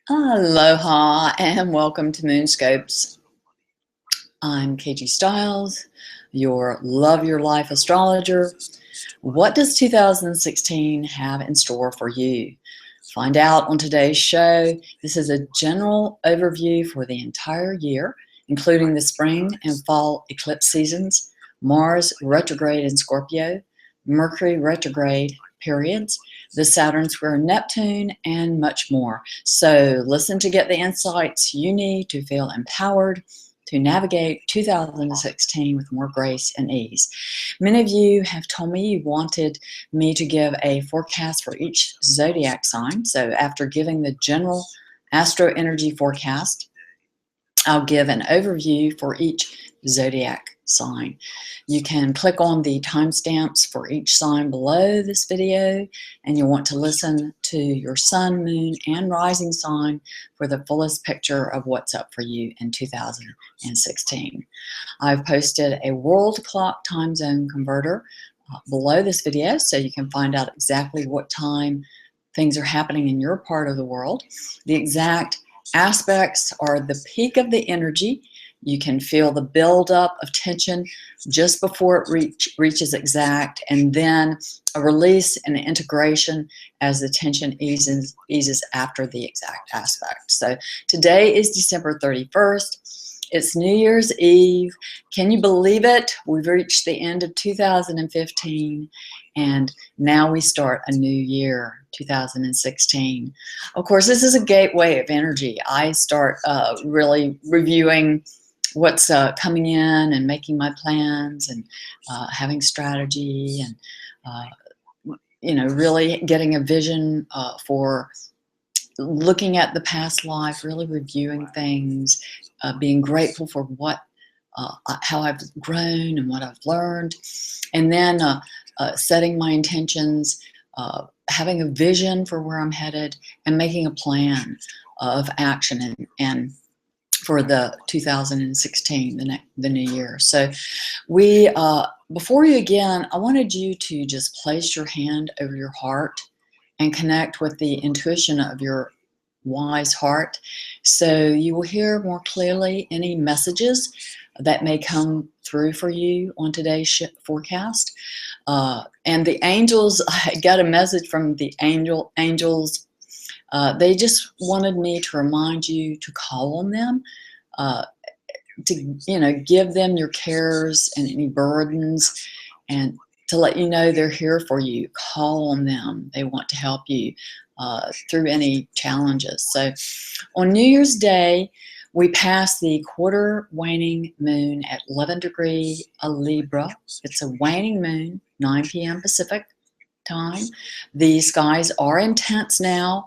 Aloha and welcome to Moonscopes. I'm KG Styles, your Love Your Life astrologer. What does 2016 have in store for you? Find out on today's show. This is a general overview for the entire year, including the spring and fall eclipse seasons, Mars retrograde in Scorpio, Mercury retrograde periods, the Saturn square Neptune, and much more. So listen to get the insights you need to feel empowered to navigate 2016 with more grace and ease. Many of you have told me you wanted me to give a forecast for each zodiac sign. So after giving the general astro energy forecast, I'll give an overview for each zodiac sign. You can click on the timestamps for each sign below this video, and you'll want to listen to your sun, moon, and rising sign for the fullest picture of what's up for you in 2016. I've posted a world clock time zone converter below this video, so you can find out exactly what time things are happening in your part of the world. The exact aspects are the peak of the energy. You can feel the buildup of tension just before it reaches exact, and then a release and integration as the tension eases after the exact aspect. So today is December 31st. It's New Year's Eve. Can you believe it? We've reached the end of 2015, and now we start a new year, 2016. Of course, this is a gateway of energy. I start really reviewing what's coming in and making my plans and having strategy and really getting a vision for looking at the past life, really reviewing things, being grateful for how I've grown and what I've learned, and then setting my intentions, having a vision for where I'm headed, and making a plan of action and for the 2016, the new year. So before you begin, I wanted you to just place your hand over your heart and connect with the intuition of your wise heart, so you will hear more clearly any messages that may come through for you on today's forecast. And the angels, I got a message from the angels. They just wanted me to remind you to call on them, to give them your cares and any burdens, and to let you know they're here for you. Call on them. They want to help you through any challenges. So on New Year's Day, we pass the quarter waning moon at 11 degrees Libra. It's a waning moon, 9 p.m. Pacific time. The skies are intense now.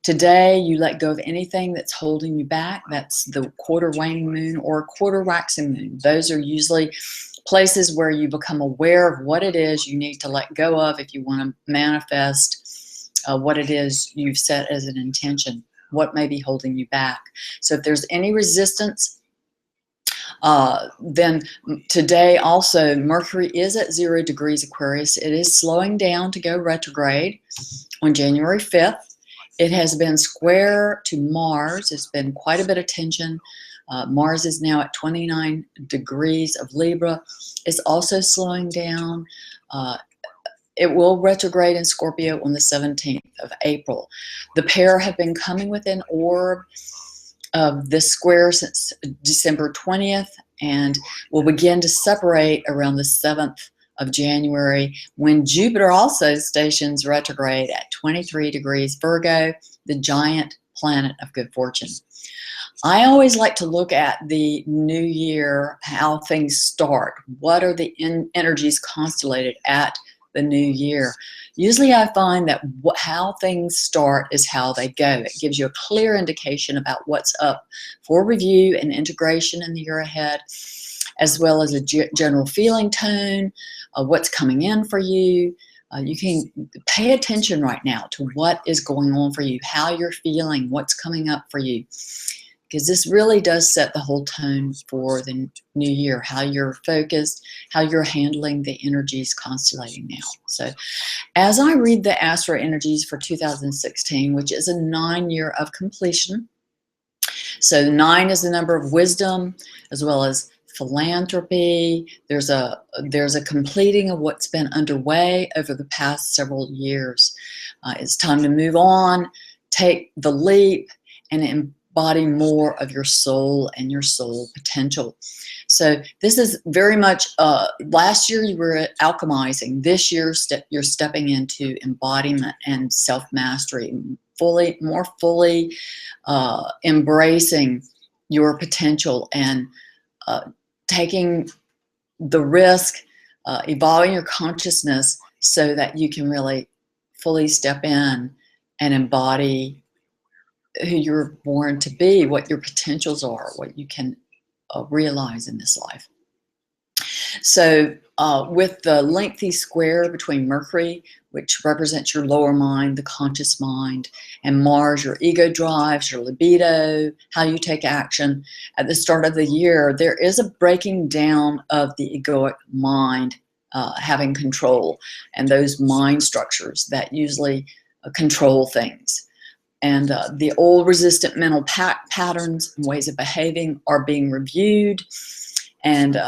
Today, you let go of anything that's holding you back. That's the quarter waning moon or quarter waxing moon. Those are usually places where you become aware of what it is you need to let go of if you want to manifest what it is you've set as an intention, what may be holding you back. So if there's any resistance, then today also Mercury is at 0 degrees Aquarius. It is slowing down to go retrograde on January 5th. It has been square to Mars. It's been quite a bit of tension. Mars is now at 29 degrees of Libra. It's also slowing down. It will retrograde in Scorpio on the 17th of April. The pair have been coming within orb of this square since December 20th, and will begin to separate around the 7th of January, when Jupiter also stations retrograde at 23 degrees Virgo, the giant planet of good fortune. I always like to look at the new year, how things start. What are the energies constellated at the new year? Usually I find that how things start is how they go. It gives you a clear indication about what's up for review and integration in the year ahead, as well as a general feeling tone of what's coming in for you. You can pay attention right now to what is going on for you, how you're feeling, what's coming up for you, because this really does set the whole tone for the new year, how you're focused, how you're handling the energies constellating now. So As I read the astro energies for 2016, which is a 9-year of completion, so 9 is the number of wisdom as well as philanthropy. There's a completing of what's been underway over the past several years. It's time to move on, take the leap, and embody more of your soul and your soul potential. So this is very much, last year you were alchemizing. This year you're stepping into embodiment and self-mastery, more fully embracing your potential and taking the risk, evolving your consciousness so that you can really fully step in and embody who you're born to be, what your potentials are, what you can realize in this life. So with the lengthy square between Mercury, which represents your lower mind, the conscious mind, and Mars, your ego drives, your libido, how you take action. At the start of the year, there is a breaking down of the egoic mind having control, and those mind structures that usually control things. And the old resistant mental patterns and ways of behaving are being reviewed, and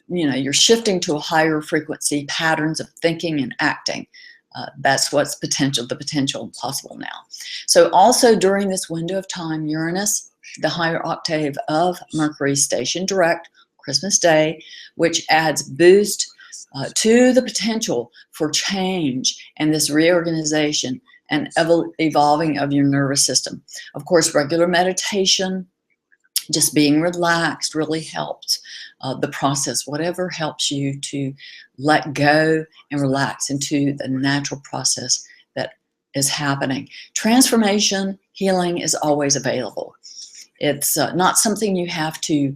you're shifting to a higher frequency patterns of thinking and acting. That's what's the potential possible now. So also during this window of time, Uranus, the higher octave of Mercury, stationed direct Christmas Day, which adds boost to the potential for change and this reorganization and evolving of your nervous system. Of course, regular meditation, just being relaxed really helps the process, whatever helps you to let go and relax into the natural process that is happening. Transformation, healing is always available. It's not something you have to,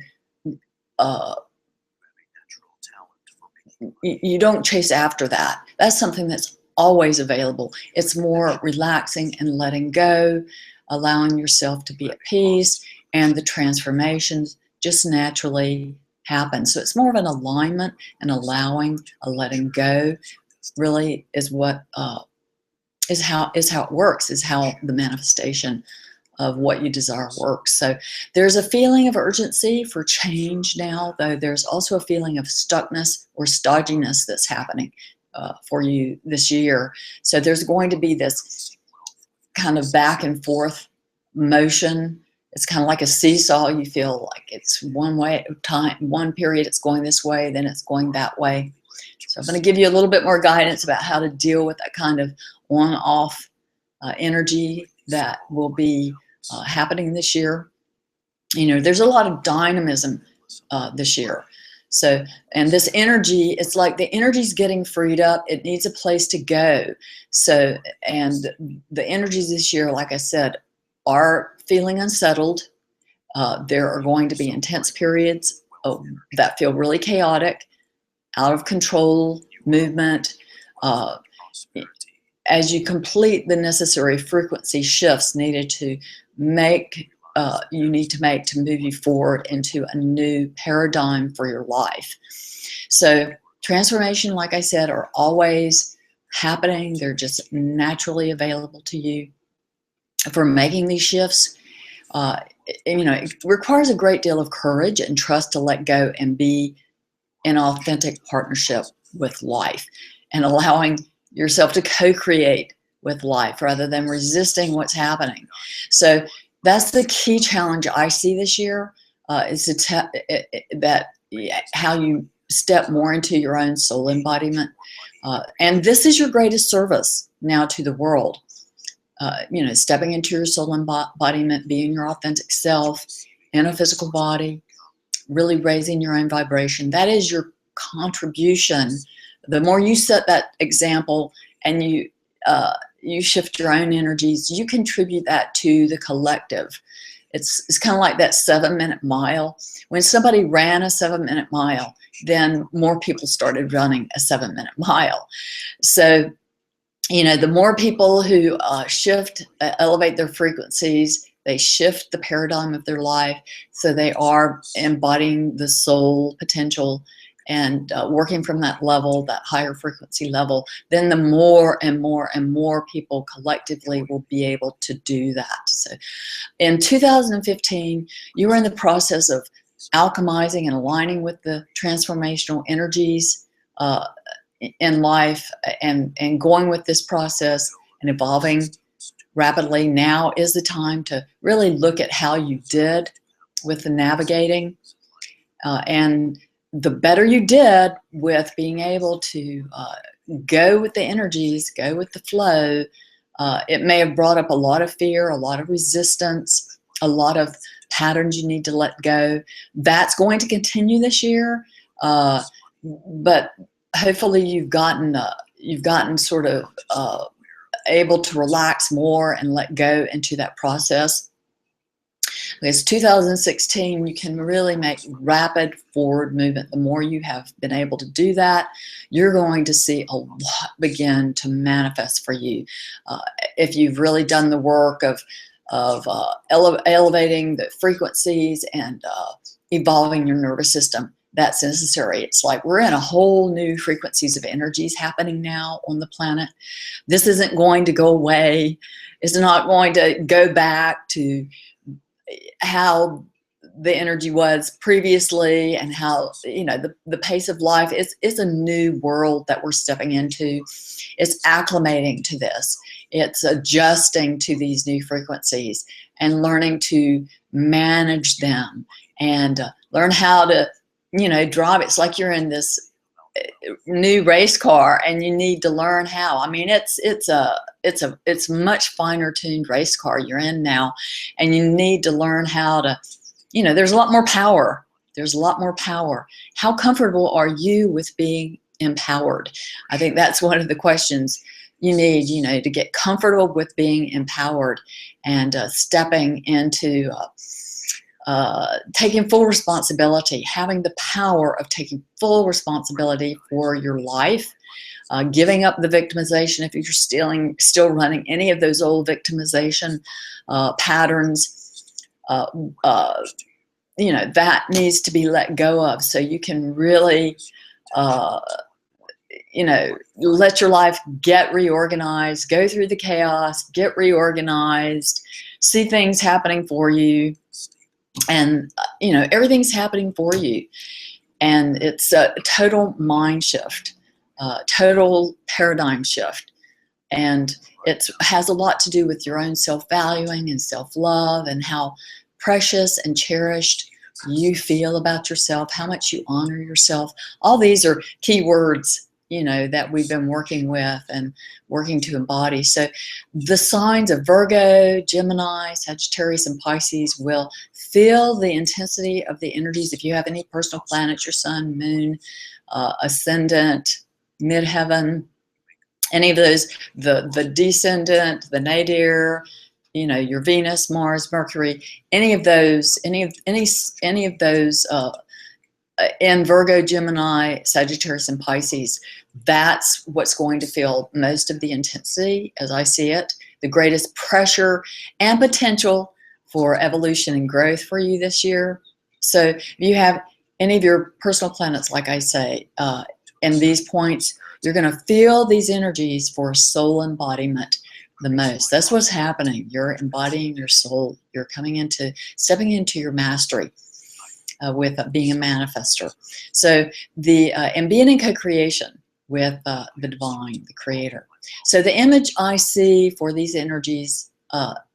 you don't chase after that. That's something that's always available. It's more relaxing and letting go, allowing yourself to be at peace, and the transformations just naturally happen. So it's more of an alignment and allowing, a letting go really is what is how it works, is how the manifestation of what you desire works. So there's a feeling of urgency for change now, though there's also a feeling of stuckness or stodginess that's happening for you this year. So there's going to be this kind of back and forth motion. It's kind of like a seesaw. You feel like it's one way at a time, one period it's going this way, then it's going that way. So I'm going to give you a little bit more guidance about how to deal with that kind of on-off energy that will be happening this year. There's a lot of dynamism this year. So, and this energy, it's like the energy's getting freed up. It needs a place to go. So, and the energies this year, like I said, are feeling unsettled. There are going to be intense periods that feel really chaotic, out of control, movement. As you complete the necessary frequency shifts needed to make, you need to make to move you forward into a new paradigm for your life. So transformation, like I said, are always happening. They're just naturally available to you. For making these shifts, it requires a great deal of courage and trust to let go and be in authentic partnership with life and allowing yourself to co-create with life rather than resisting what's happening. So that's the key challenge I see this year, is how you step more into your own soul embodiment. And this is your greatest service now to the world. Stepping into your soul embodiment, being your authentic self in a physical body, really raising your own vibration. That is your contribution. The more you set that example and you shift your own energies, you contribute that to the collective. It's kind of like that 7-minute mile. When somebody ran a 7-minute mile, then more people started running a 7-minute mile. So, the more people who elevate their frequencies, they shift the paradigm of their life. So they are embodying the soul potential and working from that level, that higher frequency level, then the more and more and more people collectively will be able to do that. So in 2015, you were in the process of alchemizing and aligning with the transformational energies in life, and going with this process and evolving rapidly. Now is the time to really look at how you did with the navigating, and the better you did with being able to go with the energies, go with the flow. It may have brought up a lot of fear, a lot of resistance, a lot of patterns you need to let go. That's going to continue this year, but hopefully you've gotten sort of able to relax more and let go into that process. Because 2016, you can really make rapid forward movement. The more you have been able to do that, you're going to see a lot begin to manifest for you. If you've really done the work of elevating the frequencies and evolving your nervous system, that's necessary. It's like we're in a whole new frequencies of energies happening now on the planet. This isn't going to go away. It's not going to go back to how the energy was previously, and how, you know, the pace of life is a new world that we're stepping into. It's acclimating to this. It's adjusting to these new frequencies and learning to manage them, and learn how to, you know, drive. It's like you're in this new race car and you need to learn how. I mean, it's much finer tuned race car you're in now, and you need to learn how to, you know, there's a lot more power. There's a lot more power. How comfortable are you with being empowered? I think that's one of the questions you need, you know, to get comfortable with being empowered and stepping into taking full responsibility, having the power of taking full responsibility for your life, giving up the victimization. If you're still running any of those old victimization patterns, you know, that needs to be let go of, so you can really, you know, let your life get reorganized, go through the chaos, get reorganized, see things happening for you. And, you know, everything's happening for you. And it's a total mind shift, total paradigm shift. And it has a lot to do with your own self-valuing and self-love, and how precious and cherished you feel about yourself, how much you honor yourself. All these are key words, you know, that we've been working with and working to embody. So the signs of Virgo, Gemini, Sagittarius, and Pisces will feel the intensity of the energies. If you have any personal planets, your sun, moon, ascendant, midheaven, any of those, the descendant, the nadir, you know, your Venus, Mars, Mercury, any of those, any of those in Virgo, Gemini, Sagittarius, and Pisces, that's what's going to feel most of the intensity, as I see it, the greatest pressure and potential for evolution and growth for you this year. So if you have any of your personal planets, like I say, in these points, you're going to feel these energies for soul embodiment the most. That's what's happening. You're embodying your soul. You're stepping into your mastery. With being a manifester. So and being in co-creation with the divine, the creator. So the image I see for these energies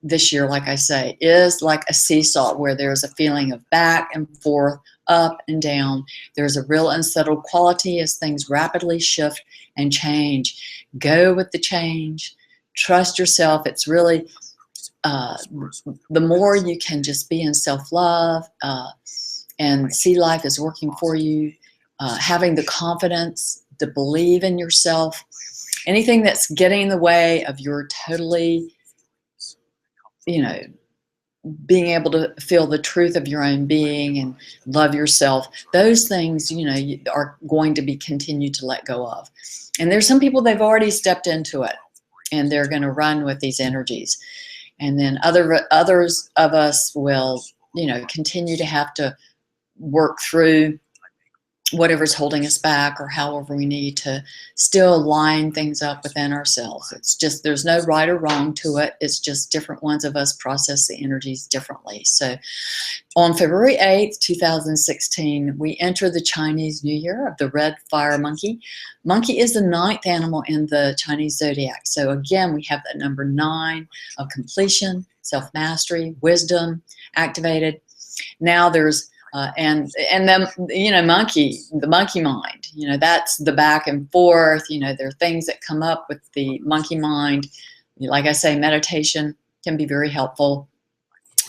this year, like I say, is like a seesaw, where there's a feeling of back and forth, up and down. There's a real unsettled quality as things rapidly shift and change. Go with the change. Trust yourself. It's really, the more you can just be in self-love, and see life as working for you, having the confidence to believe in yourself. Anything that's getting in the way of your totally, you know, being able to feel the truth of your own being and love yourself, those things, you know, you are going to be continued to let go of. And there's some people, they've already stepped into it and they're going to run with these energies. And then others of us will, you know, continue to have to work through whatever's holding us back, or however we need to still line things up within ourselves. It's just, there's no right or wrong to it. It's just different ones of us process the energies differently. So on February 8th, 2016, we enter the Chinese New Year of the red fire monkey. Monkey is the 9th animal in the Chinese zodiac. So again, we have that number 9 of completion, self-mastery, wisdom activated. Now there's and then, you know, the monkey mind, you know, that's the back and forth. You know, there are things that come up with the monkey mind. Like I say, meditation can be very helpful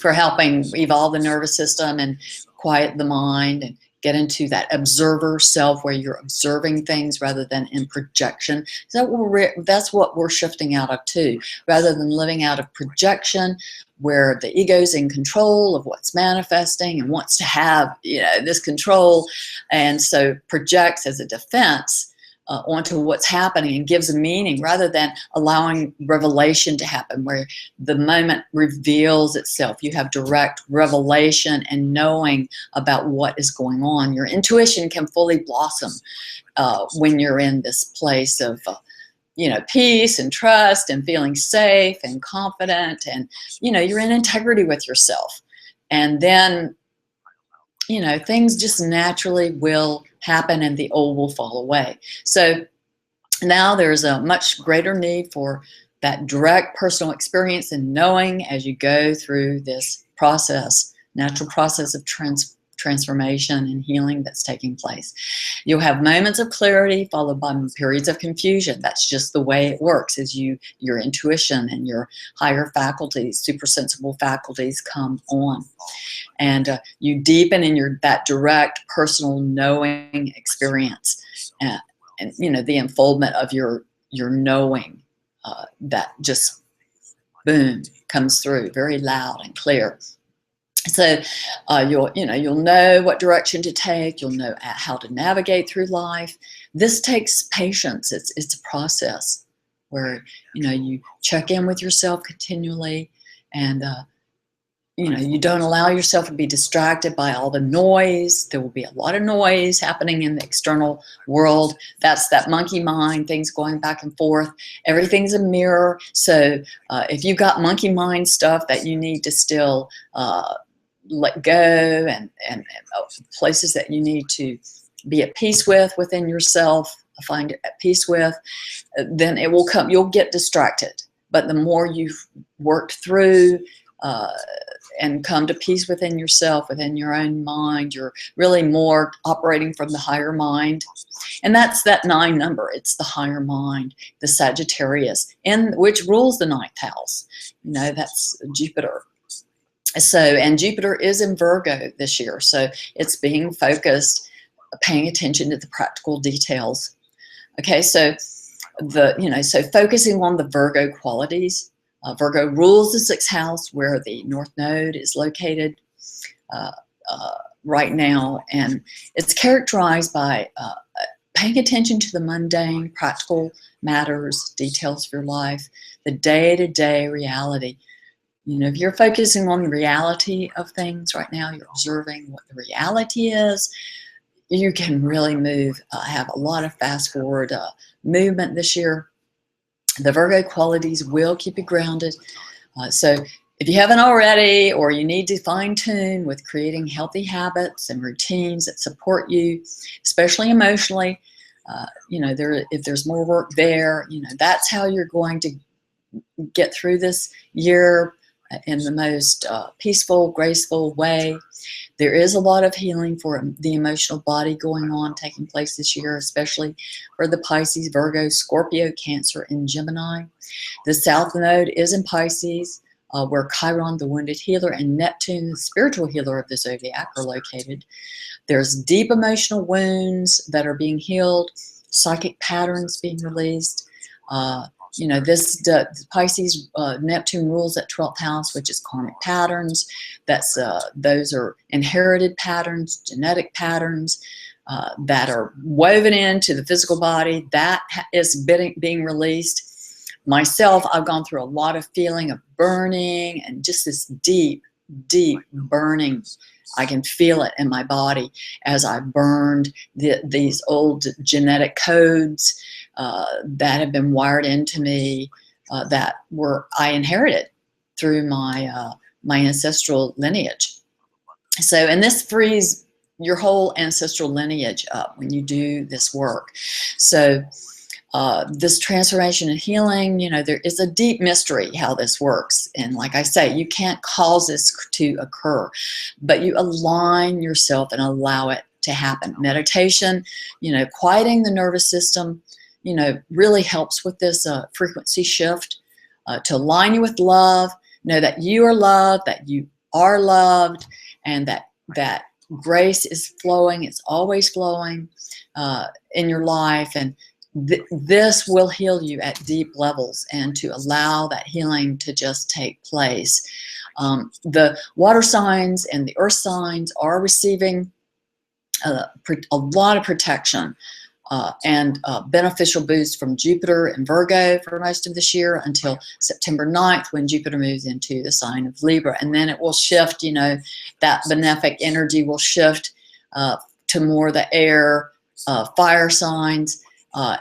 for helping evolve the nervous system and quiet the mind and get into that observer self where you're observing things rather than in projection. So that's what we're shifting out of too, rather than living out of projection where the ego's in control of what's manifesting and wants to have, you know, this control, and so projects as a defense onto what's happening and gives a meaning, rather than allowing revelation to happen where the moment reveals itself. You have direct revelation and knowing about what is going on. Your intuition can fully blossom when you're in this place of you know, peace and trust and feeling safe and confident, and you know, you're in integrity with yourself. And then, you know, things just naturally will happen and the old will fall away. So now there's a much greater need for that direct personal experience and knowing as you go through this process, natural process of transformation and healing that's taking place. You'll have moments of clarity followed by periods of confusion. That's just the way it works, as your intuition and your higher faculties, super sensible faculties come on. And you deepen in that direct personal knowing experience, and you know, the unfoldment of your knowing that just boom comes through very loud and clear. So you'll know what direction to take. You'll know how to navigate through life. This takes patience. It's a process where, you know, you check in with yourself continually, and you know, you don't allow yourself to be distracted by all the noise. There will be a lot of noise happening in the external world. That's that monkey mind, things going back and forth. Everything's a mirror. So if you've got monkey mind stuff that you need to still let go, and places that you need to be at peace with within yourself, find it at peace with, then it will come. You'll get distracted. But the more you've worked through and come to peace within yourself, within your own mind, you're really more operating from the higher mind. And that's that 9 number. It's the higher mind, the Sagittarius, and which rules the 9th house. You know, that's Jupiter. So, and Jupiter is in Virgo this year, so it's being focused, paying attention to the practical details. Okay, so so focusing on the Virgo qualities. Virgo rules the 6th house where the North Node is located right now, and it's characterized by paying attention to the mundane, practical matters, details of your life, the day-to-day reality. You know, if you're focusing on the reality of things right now, you're observing what the reality is, you can really move, have a lot of fast forward movement this year. The Virgo qualities will keep you grounded. So if you haven't already, or you need to fine tune with creating healthy habits and routines that support you, especially emotionally, you know, if there's more work there, you know, that's how you're going to get through this year in the most peaceful, graceful way. There is a lot of healing for the emotional body going on, taking place this year, especially for the Pisces, Virgo, Scorpio, Cancer, and Gemini. The South Node is in Pisces, where Chiron, the wounded healer, and Neptune, the spiritual healer of the zodiac, are located. There's deep emotional wounds that are being healed, psychic patterns being released. You know, this Pisces, Neptune rules that 12th house, which is karmic patterns. That's those are inherited patterns, genetic patterns that are woven into the physical body. That is being released. Myself, I've gone through a lot of feeling of burning and just this deep deep burning. I can feel it in my body as I burned these old genetic codes that have been wired into me that I inherited through my my ancestral lineage. So, and this frees your whole ancestral lineage up when you do this work. So this transformation and healing, you know, there is a deep mystery how this works. And like I say, you can't cause this to occur, but you align yourself and allow it to happen. Meditation, you know, quieting the nervous system, you know, really helps with this frequency shift to align you with love. Know that you are loved, that you are loved, and that grace is flowing. It's always flowing in your life, and this will heal you at deep levels, and to allow that healing to just take place. The water signs and the earth signs are receiving a lot of protection and beneficial boost from Jupiter and Virgo for most of this year until September 9th, when Jupiter moves into the sign of Libra. And then it will shift, you know, that benefic energy will shift to more the air, fire signs.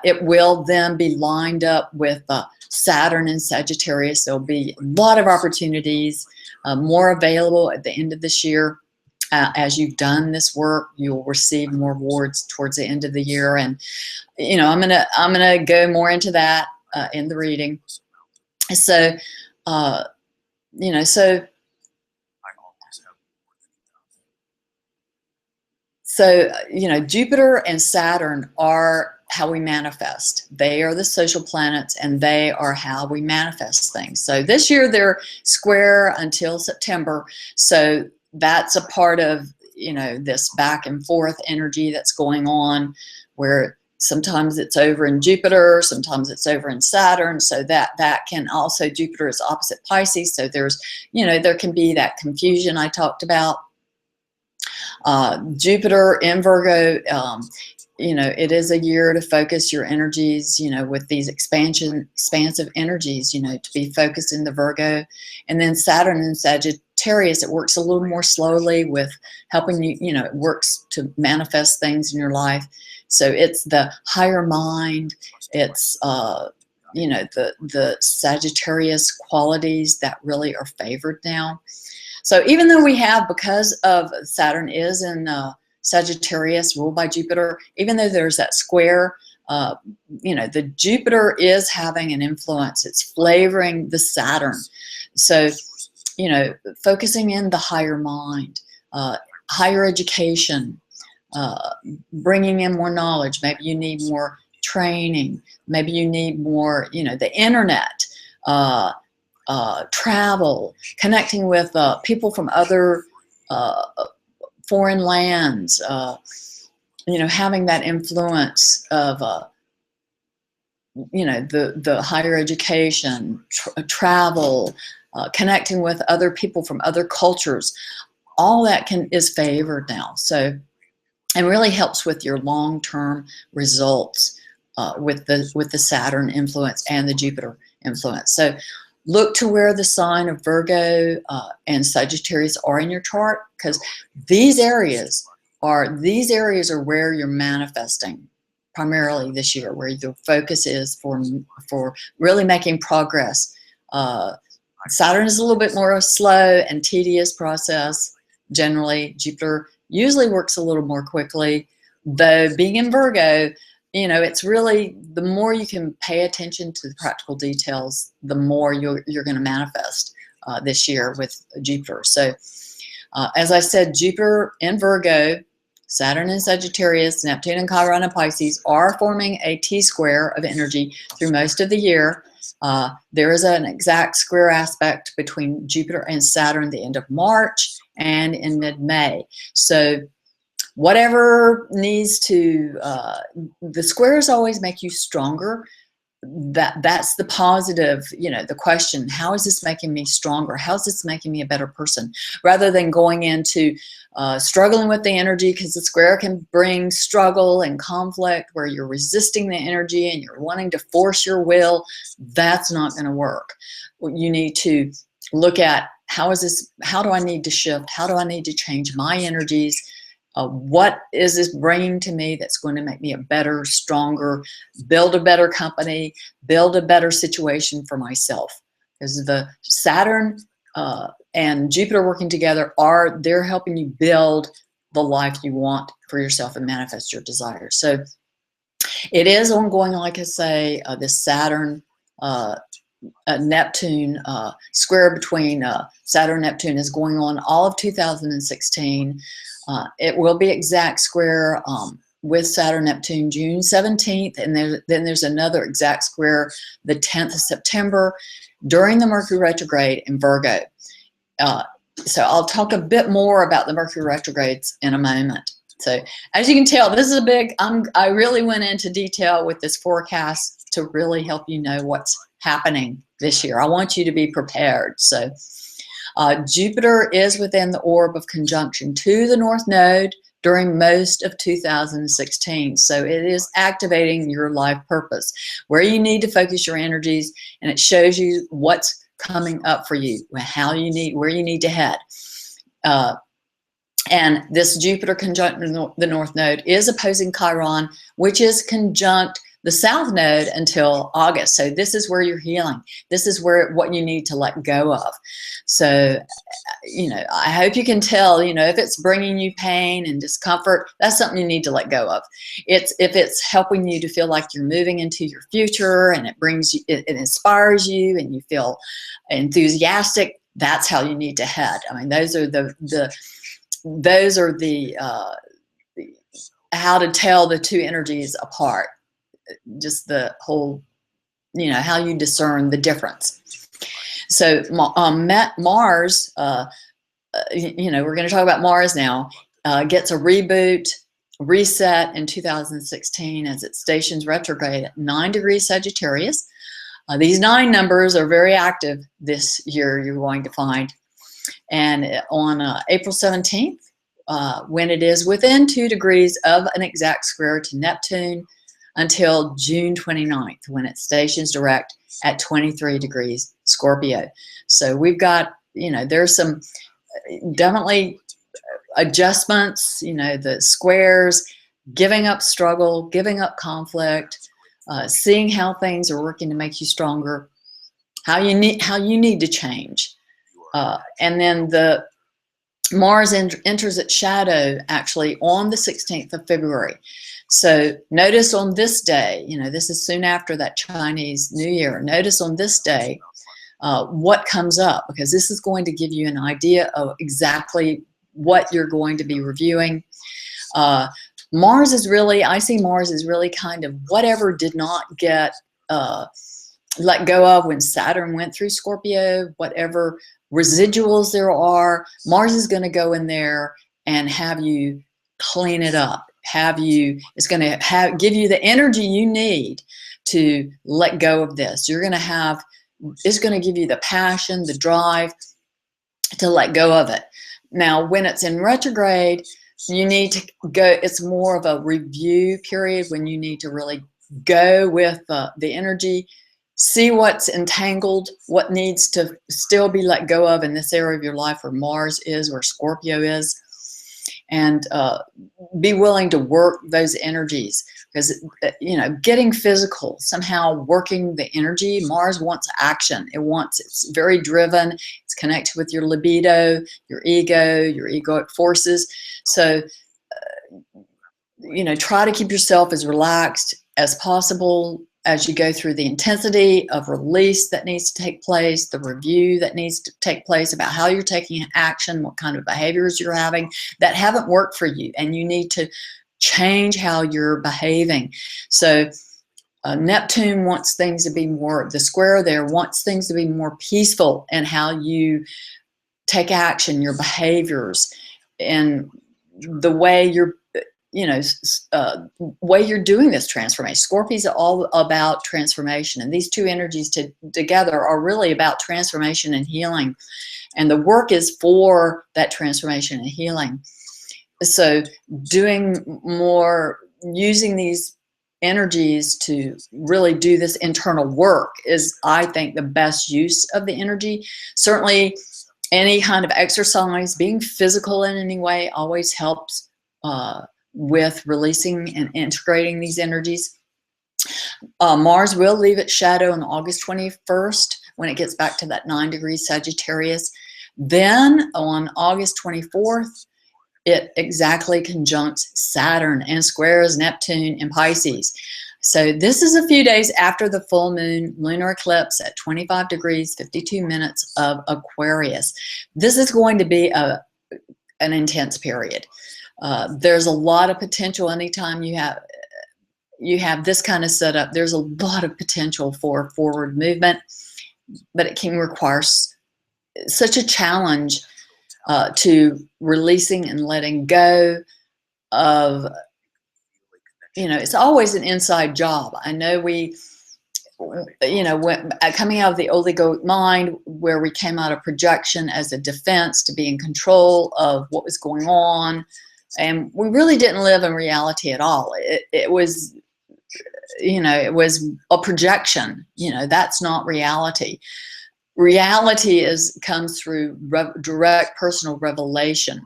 It will then be lined up with Saturn and Sagittarius. There'll be a lot of opportunities, more available at the end of this year. As you've done this work, you'll receive more rewards towards the end of the year. And, you know, I'm gonna go more into that in the reading. So, you know, so you know, Jupiter and Saturn are how we manifest. They are the social planets, and they are how we manifest things. So this year they're square until September. So that's a part of, you know, this back and forth energy that's going on, where sometimes it's over in Jupiter, sometimes it's over in Saturn. So that can also, Jupiter is opposite Pisces. So there's, you know, there can be that confusion I talked about. Jupiter in Virgo, you know, it is a year to focus your energies, you know, with these expansive energies, you know, to be focused in the Virgo. And then Saturn and Sagittarius, it works a little more slowly with helping you, you know, it works to manifest things in your life. So it's the higher mind, it's, you know, the Sagittarius qualities that really are favored now. So even though we have, because of Saturn is in Sagittarius, ruled by Jupiter, even though there's that square, you know, the Jupiter is having an influence. It's flavoring the Saturn. So, you know, focusing in the higher mind, higher education, bringing in more knowledge. Maybe you need more training. Maybe you need more, you know, the internet, travel, connecting with people from other foreign lands, you know, having that influence of, you know, the higher education, travel, connecting with other people from other cultures. All that is favored now. So, and really helps with your long-term results with the Saturn influence and the Jupiter influence. So look to where the sign of Virgo and Sagittarius are in your chart, because these areas are where you're manifesting primarily this year, where your focus is for really making progress. Saturn is a little bit more slow and tedious process. Generally, Jupiter usually works a little more quickly, though being in Virgo, you know, it's really, the more you can pay attention to the practical details, the more you're going to manifest this year with Jupiter. So as I said, Jupiter in Virgo, Saturn in Sagittarius, Neptune and Chiron in Pisces are forming a T-square of energy through most of the year. There is an exact square aspect between Jupiter and Saturn at the end of March and in mid-May. So whatever needs to, the squares always make you stronger. That's the positive, you know, the question, how is this making me stronger? How is this making me a better person? Rather than going into struggling with the energy, because the square can bring struggle and conflict where you're resisting the energy and you're wanting to force your will. That's not going to work. You need to look at how do I need to shift? How do I need to change my energies? What is this bringing to me that's going to make me a better, stronger, build a better company, build a better situation for myself? Because the Saturn and Jupiter working together they're helping you build the life you want for yourself and manifest your desires. So it is ongoing, like I say, this Saturn Neptune square between Saturn and Neptune is going on all of 2016. It will be exact square with Saturn Neptune June 17th, and then there's another exact square the 10th of September during the Mercury retrograde in Virgo. So I'll talk a bit more about the Mercury retrogrades in a moment. So as you can tell, this is a big, I really went into detail with this forecast to really help you know what's happening this year. I want you to be prepared. So Jupiter is within the orb of conjunction to the North Node during most of 2016. So it is activating your life purpose, where you need to focus your energies, and it shows you what's coming up for you, where you need to head. And this Jupiter conjunct the North Node is opposing Chiron, which is conjunct the South Node until August. So this is where you're healing. This is what you need to let go of. So, I hope you can tell, if it's bringing you pain and discomfort, that's something you need to let go of. If it's helping you to feel like you're moving into your future and it brings you, it inspires you and you feel enthusiastic, that's how you need to head. I mean, those are the how to tell the two energies apart. Just the whole, how you discern the difference. So Mars, we're going to talk about Mars now, gets a reboot, reset in 2016 as it stations retrograde at 9 degrees Sagittarius. These 9 numbers are very active this year, you're going to find. And on April 17th, when it is within 2 degrees of an exact square to Neptune, until June 29th, when it stations direct at 23 degrees Scorpio. So we've got, there's some definitely adjustments, the squares, giving up struggle, giving up conflict, seeing how things are working to make you stronger, how you need to change. And then the Mars enters its shadow actually on the 16th of February. So notice on this day, this is soon after that Chinese New Year, notice on this day what comes up, because this is going to give you an idea of exactly what you're going to be reviewing. Mars is really, I see Mars is really kind of whatever did not get let go of when Saturn went through Scorpio, whatever residuals there are, Mars is going to go in there and have you clean it up. It's going to give you the energy you need to let go of this. It's going to give you the passion, the drive to let go of it. Now, when it's in retrograde, you need to go, it's more of a review period when you need to really go with the energy, see what's entangled, what needs to still be let go of in this area of your life where Mars is, where Scorpio is, and be willing to work those energies. Because, getting physical, somehow working the energy, Mars wants action. It's very driven. It's connected with your libido, your egoic forces. So, try to keep yourself as relaxed as possible as you go through the intensity of release that needs to take place, the review that needs to take place about how you're taking action, what kind of behaviors you're having that haven't worked for you, and you need to change how you're behaving. So Neptune wants things to be more, the square there wants things to be more peaceful in how you take action, your behaviors, and the way you're way you're doing this transformation. Scorpio is all about transformation, and these two energies together are really about transformation and healing, and the work is for that transformation and healing. So doing more, using these energies to really do this internal work is, I think, the best use of the energy. Certainly Any kind of exercise, being physical in any way always helps with releasing and integrating these energies. Mars will leave its shadow on August 21st when it gets back to that 9 degrees Sagittarius. Then on August 24th, it exactly conjuncts Saturn and squares Neptune in Pisces. So this is a few days after the full moon lunar eclipse at 25 degrees, 52 minutes of Aquarius. This is going to be an intense period. There's a lot of potential anytime you have this kind of setup. There's a lot of potential for forward movement, but it can require such a challenge to releasing and letting go of, it's always an inside job. I know when coming out of the oligoic mind, where we came out of projection as a defense to be in control of what was going on, and we really didn't live in reality at all. It was a projection. That's not reality. Reality comes through direct personal revelation,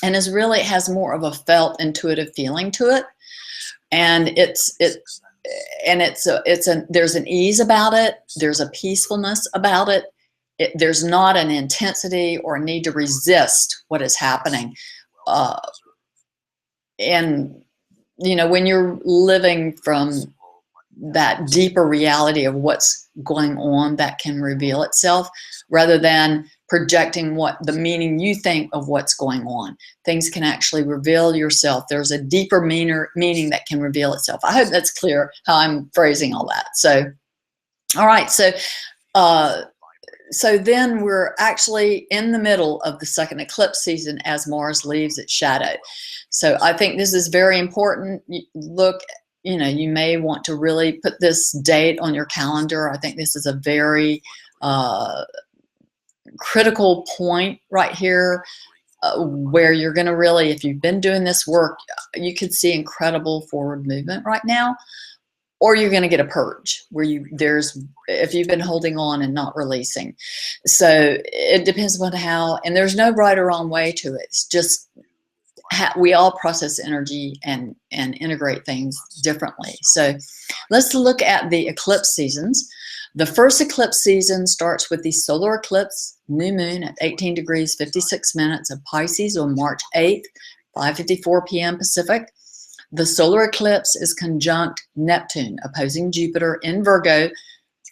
and it has more of a felt intuitive feeling to it, and there's an ease about it. There's a peacefulness about it. There's not an intensity or a need to resist what is happening. And when you're living from that deeper reality of what's going on, that can reveal itself rather than projecting what the meaning you think of what's going on. Things can actually reveal yourself. There's a deeper meaning that can reveal itself. I hope that's clear how I'm phrasing all that. So, all right. So then we're actually in the middle of the second eclipse season as Mars leaves its shadow. So I think this is very important. You may want to really put this date on your calendar. I think this is a very critical point right here, where you're going to really, if you've been doing this work, you could see incredible forward movement right now, or you're going to get a purge where if you've been holding on and not releasing. So it depends on and there's no right or wrong way to it. It's just we all process energy and integrate things differently. So let's look at the eclipse seasons. The first eclipse season starts with the solar eclipse, new moon at 18 degrees, 56 minutes of Pisces on March 8th, 5:54 p.m. Pacific. The solar eclipse is conjunct Neptune, opposing Jupiter in Virgo,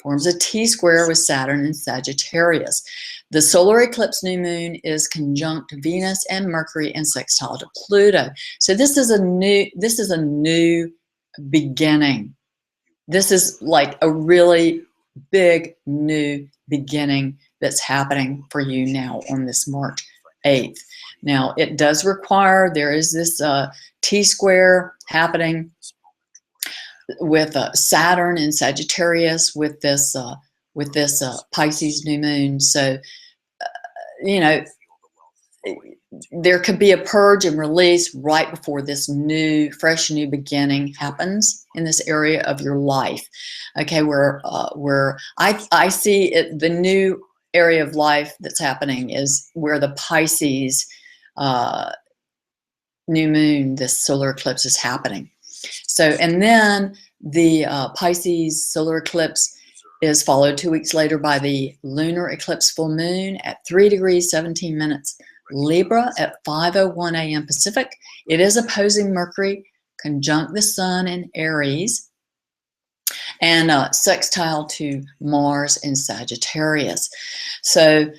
forms a T-square with Saturn in Sagittarius. The solar eclipse new moon is conjunct Venus and Mercury in sextile to Pluto. So this is a new beginning. This is like a really big new beginning that's happening for you now on this March 8th. Now it does require, there is this T-square happening with Saturn in Sagittarius with this Pisces new moon. So there could be a purge and release right before this fresh new beginning happens in this area of your life. Okay, where I see it, the new area of life that's happening is where the Pisces new moon, this solar eclipse, is happening. So, and then the Pisces solar eclipse is followed 2 weeks later by the lunar eclipse full moon at 3 degrees 17 minutes Libra at 5:01 a.m. Pacific. It is opposing Mercury, conjunct the sun in Aries, and sextile to Mars in Sagittarius. So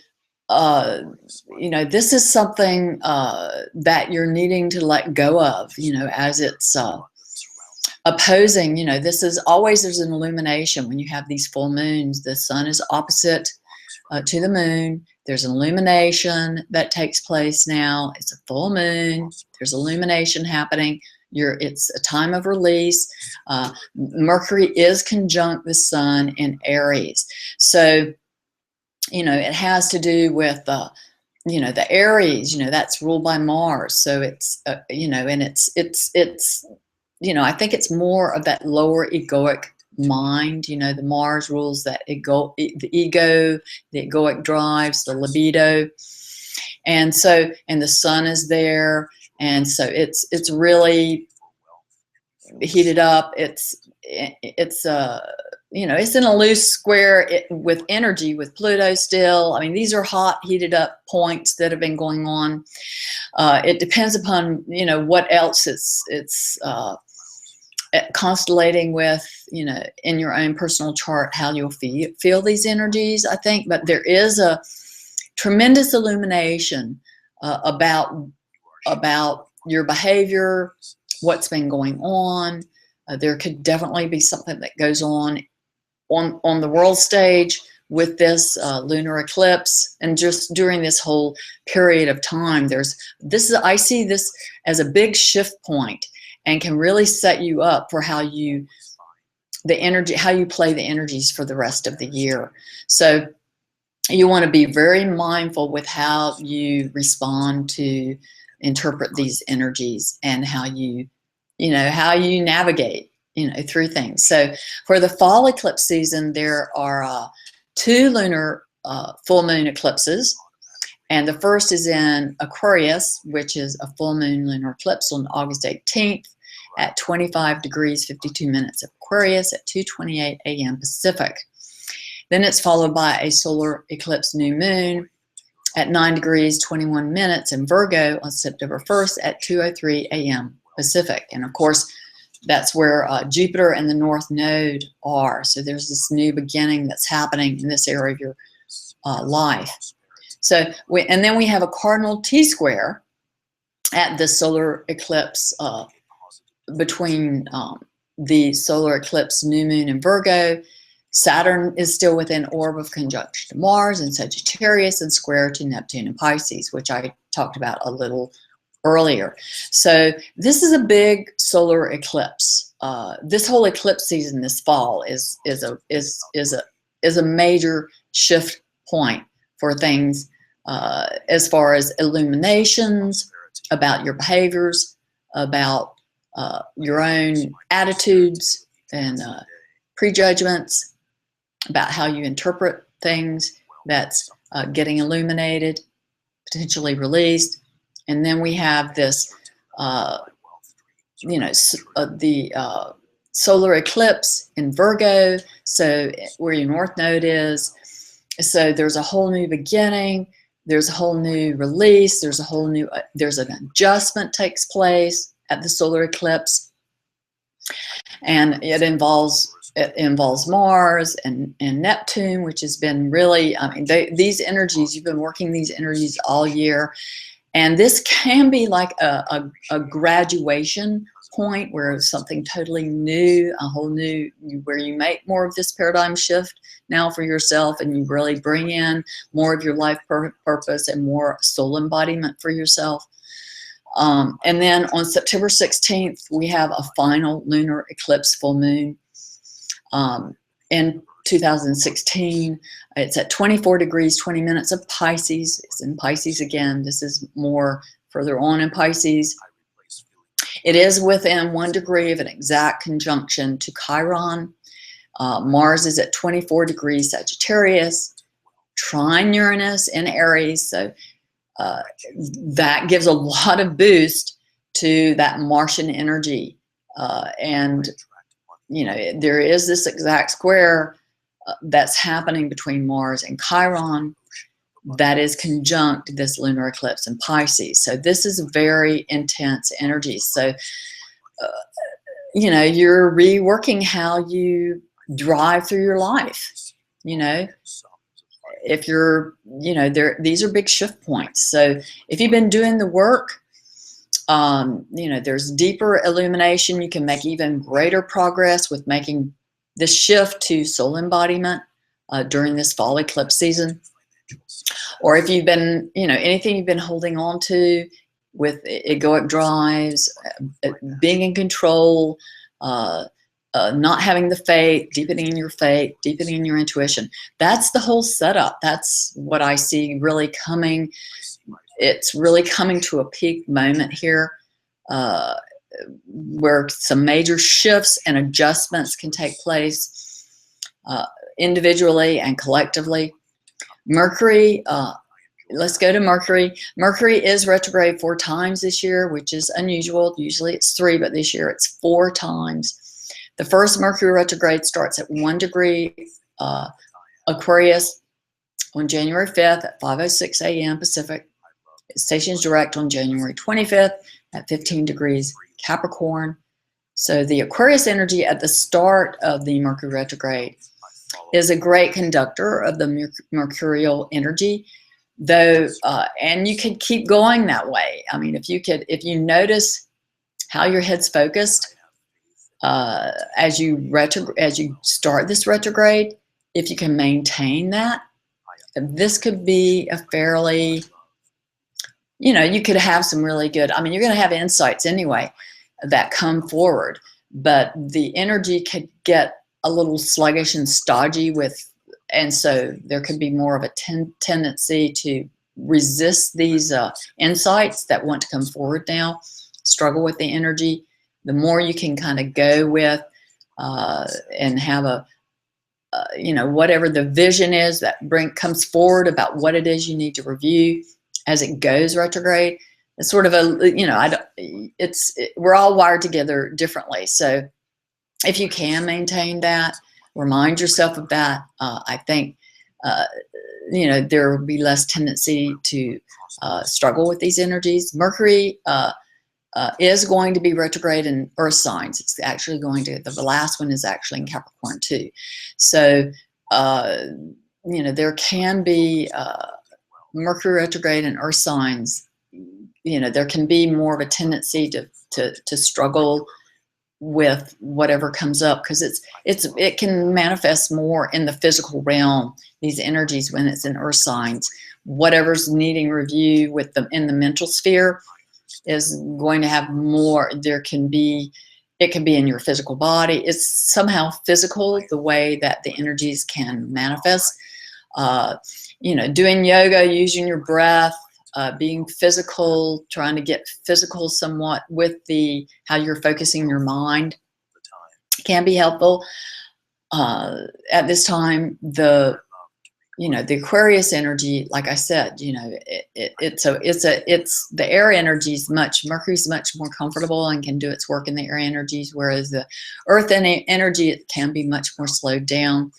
this is something that you're needing to let go of, as it's opposing, there's an illumination when you have these full moons. The sun is opposite to the moon. There's an illumination that takes place now. It's a full moon. There's illumination happening. It's a time of release. Mercury is conjunct the sun in Aries. So, it has to do with, the Aries, that's ruled by Mars. So it's, and it's I think it's more of that lower egoic mind. You know, the Mars rules that the ego, the egoic drives, the libido. And so, and the sun is there. And so it's really heated up. It's you know, it's in a loose square with energy, with Pluto still. I mean, these are hot, heated up points that have been going on. It depends upon, you know, what else it's constellating with, you know, in your own personal chart, how you'll feel these energies, I think. But there is a tremendous illumination about your behavior, what's been going on. There could definitely be something that goes on the world stage with this lunar eclipse, and just during this whole period of time. I see this as a big shift point, and can really set you up for how you play the energies for the rest of the year. So you want to be very mindful with how you respond to interpret these energies, and how you navigate, you know, through things. So for the fall eclipse season, there are 2 lunar full moon eclipses. And the first is in Aquarius, which is a full moon lunar eclipse on August 18th at 25 degrees 52 minutes Aquarius at 2:28 a.m. Pacific. Then it's followed by a solar eclipse new moon at 9 degrees 21 minutes in Virgo on September 1st at 2:03 a.m. Pacific. And of course, that's where Jupiter and the North Node are. So there's this new beginning that's happening in this area of your life. So and then we have a cardinal T-square at the solar eclipse between the solar eclipse new moon in Virgo. Saturn is still within orb of conjunction to Mars and Sagittarius, and square to Neptune and Pisces, which I talked about a little earlier. So this is a big solar eclipse. This whole eclipse season this fall is a major shift point for things as far as illuminations about your behaviors, about your own attitudes and prejudgments, about how you interpret things that's getting illuminated, potentially released. And then we have this, the solar eclipse in Virgo, so where your North Node is. So there's a whole new beginning, there's a whole new release, there's an adjustment takes place at the solar eclipse. And it involves Mars and Neptune, which has been really, I mean, these energies, you've been working these energies all year. And this can be like a graduation point where something totally new, a whole new, where you make more of this paradigm shift now for yourself, and you really bring in more of your life purpose and more soul embodiment for yourself. And then on September 16th, we have a final lunar eclipse full moon in 2016. It's at 24 degrees 20 minutes of Pisces. It's in Pisces again. This is more further on in Pisces. It is within 1 degree of an exact conjunction to Chiron. Mars is at 24 degrees Sagittarius, trine Uranus in Aries. So that gives a lot of boost to that Martian energy. And, you know, there is this exact square that's happening between Mars and Chiron that is conjunct this lunar eclipse in Pisces. So this is a very intense energy. So, you know, you're reworking how you drive through your life. You know, if you're, you know, these are big shift points. So if you've been doing the work, you know, there's deeper illumination. You can make even greater progress with making this shift to soul embodiment during this fall eclipse season. Or if you've been, you know, anything you've been holding on to with egoic drives, being in control, not having the faith, deepening your faith, deepening your intuition. That's the whole setup. That's what I see really coming. It's really coming to a peak moment here where some major shifts and adjustments can take place individually and collectively. Mercury, let's go to Mercury. Mercury is retrograde 4 times this year, which is unusual. Usually it's 3, but this year it's 4 times. The first Mercury retrograde starts at 1 degree Aquarius on January 5th at 5:06 a.m. Pacific. It stations direct on January 25th at 15 degrees Capricorn. So the Aquarius energy at the start of the Mercury retrograde is a great conductor of the mercurial energy, though, and you could keep going that way. I mean, if you notice how your head's focused as you start this retrograde, if you can maintain that, this could be a fairly, you could have some really good, I mean, you're going to have insights anyway that come forward, but the energy could get a little sluggish and stodgy and so there could be more of a tendency to resist these insights that want to come forward now, struggle with the energy. The more you can kind of go with and have whatever the vision is that comes forward about what it is you need to review as it goes retrograde. It's sort of we're all wired together differently. So if you can maintain that, remind yourself of that, I think, there will be less tendency to struggle with these energies. Mercury is going to be retrograde in earth signs. It's actually the last one is actually in Capricorn too. So, there can be Mercury retrograde in earth signs. There can be more of a tendency to struggle with whatever comes up, because it can manifest more in the physical realm, these energies, when it's in earth signs. Whatever's needing review in the mental sphere is going to have more. It can be in your physical body. It's somehow physical, the way that the energies can manifest. Doing yoga, using your breath, being physical, trying to get physical somewhat with how you're focusing your mind can be helpful. At this time, the Aquarius energy, like I said, it's the air energy is Mercury's much more comfortable and can do its work in the air energies, whereas the earth energy, it can be much more slowed down.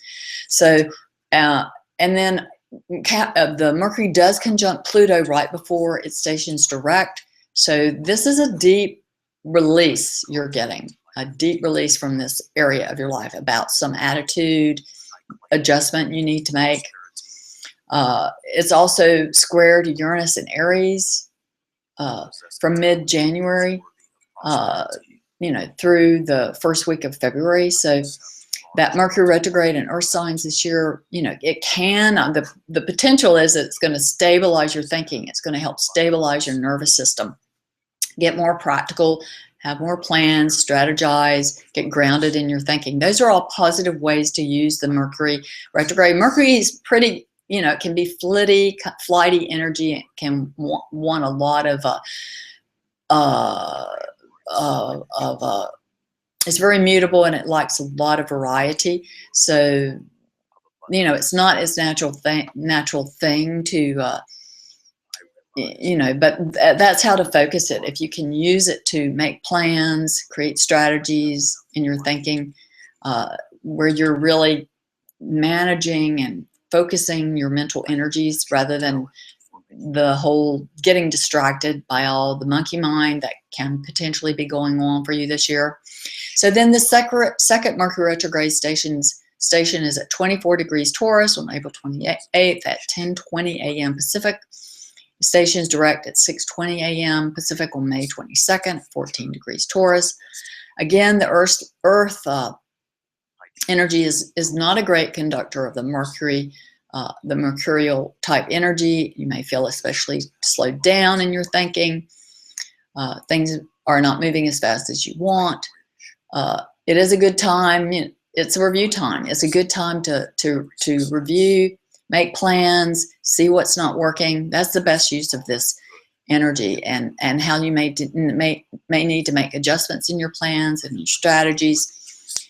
So, and then the Mercury does conjunct Pluto right before it stations direct. So this is a deep release you're getting, a deep release from this area of your life about some attitude adjustment you need to make. It's also square to Uranus and Aries from mid-January, through the first week of February. So that Mercury retrograde in earth signs this year, it can, the potential is it's going to stabilize your thinking. It's going to help stabilize your nervous system, get more practical, have more plans, strategize, get grounded in your thinking. Those are all positive ways to use the Mercury retrograde. Mercury is pretty, it can be flighty energy. It can want a lot of it's very mutable, and it likes a lot of variety. So, it's not its natural thing to, but that's how to focus it. If you can use it to make plans, create strategies in your thinking, where you're really managing and focusing your mental energies rather than the whole getting distracted by all the monkey mind that can potentially be going on for you this year. So then the second Mercury retrograde station is at 24 degrees Taurus on April 28th at 10:20 a.m. Pacific. The station is direct at 6:20 a.m. Pacific on May 22nd at 14 degrees Taurus. Again, the Earth energy is not a great conductor of the Mercury, the mercurial type energy. You may feel especially slowed down in your thinking. Things are not moving as fast as you want. It is a good time. It's a review time. It's a good time to review, make plans, see what's not working. That's the best use of this energy, and how you may need to make adjustments in your plans and your strategies.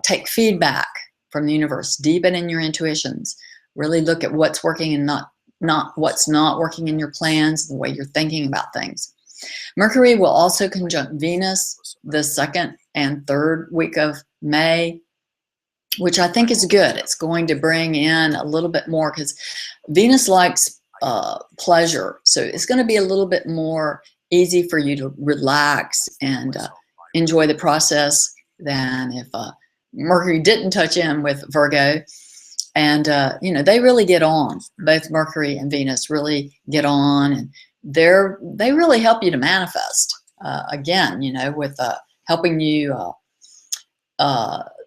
Take feedback from the universe, deepen in your intuitions, really look at what's working and not what's not working in your plans, the way you're thinking about things. Mercury will also conjunct Venus the 2nd and 3rd week of May, which I think is good. It's going to bring in a little bit more, because Venus likes pleasure. So it's going to be a little bit more easy for you to relax and enjoy the process than if Mercury didn't touch in with Virgo. And, you know, they really get on. Both Mercury and Venus really get on, and they really help you to manifest. Again, you know, with helping you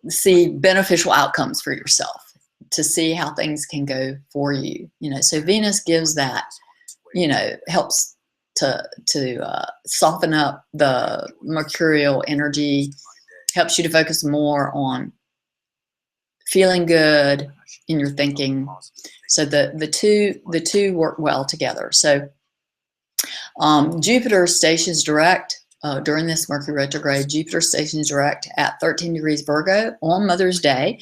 see beneficial outcomes for yourself, to see how things can go for you. You know, so Venus gives that, you know, helps to soften up the mercurial energy, helps you to focus more on feeling good in your thinking. So the two work well together. So Jupiter stations direct during this Mercury retrograde. Jupiter stations direct at 13 degrees Virgo on Mother's Day.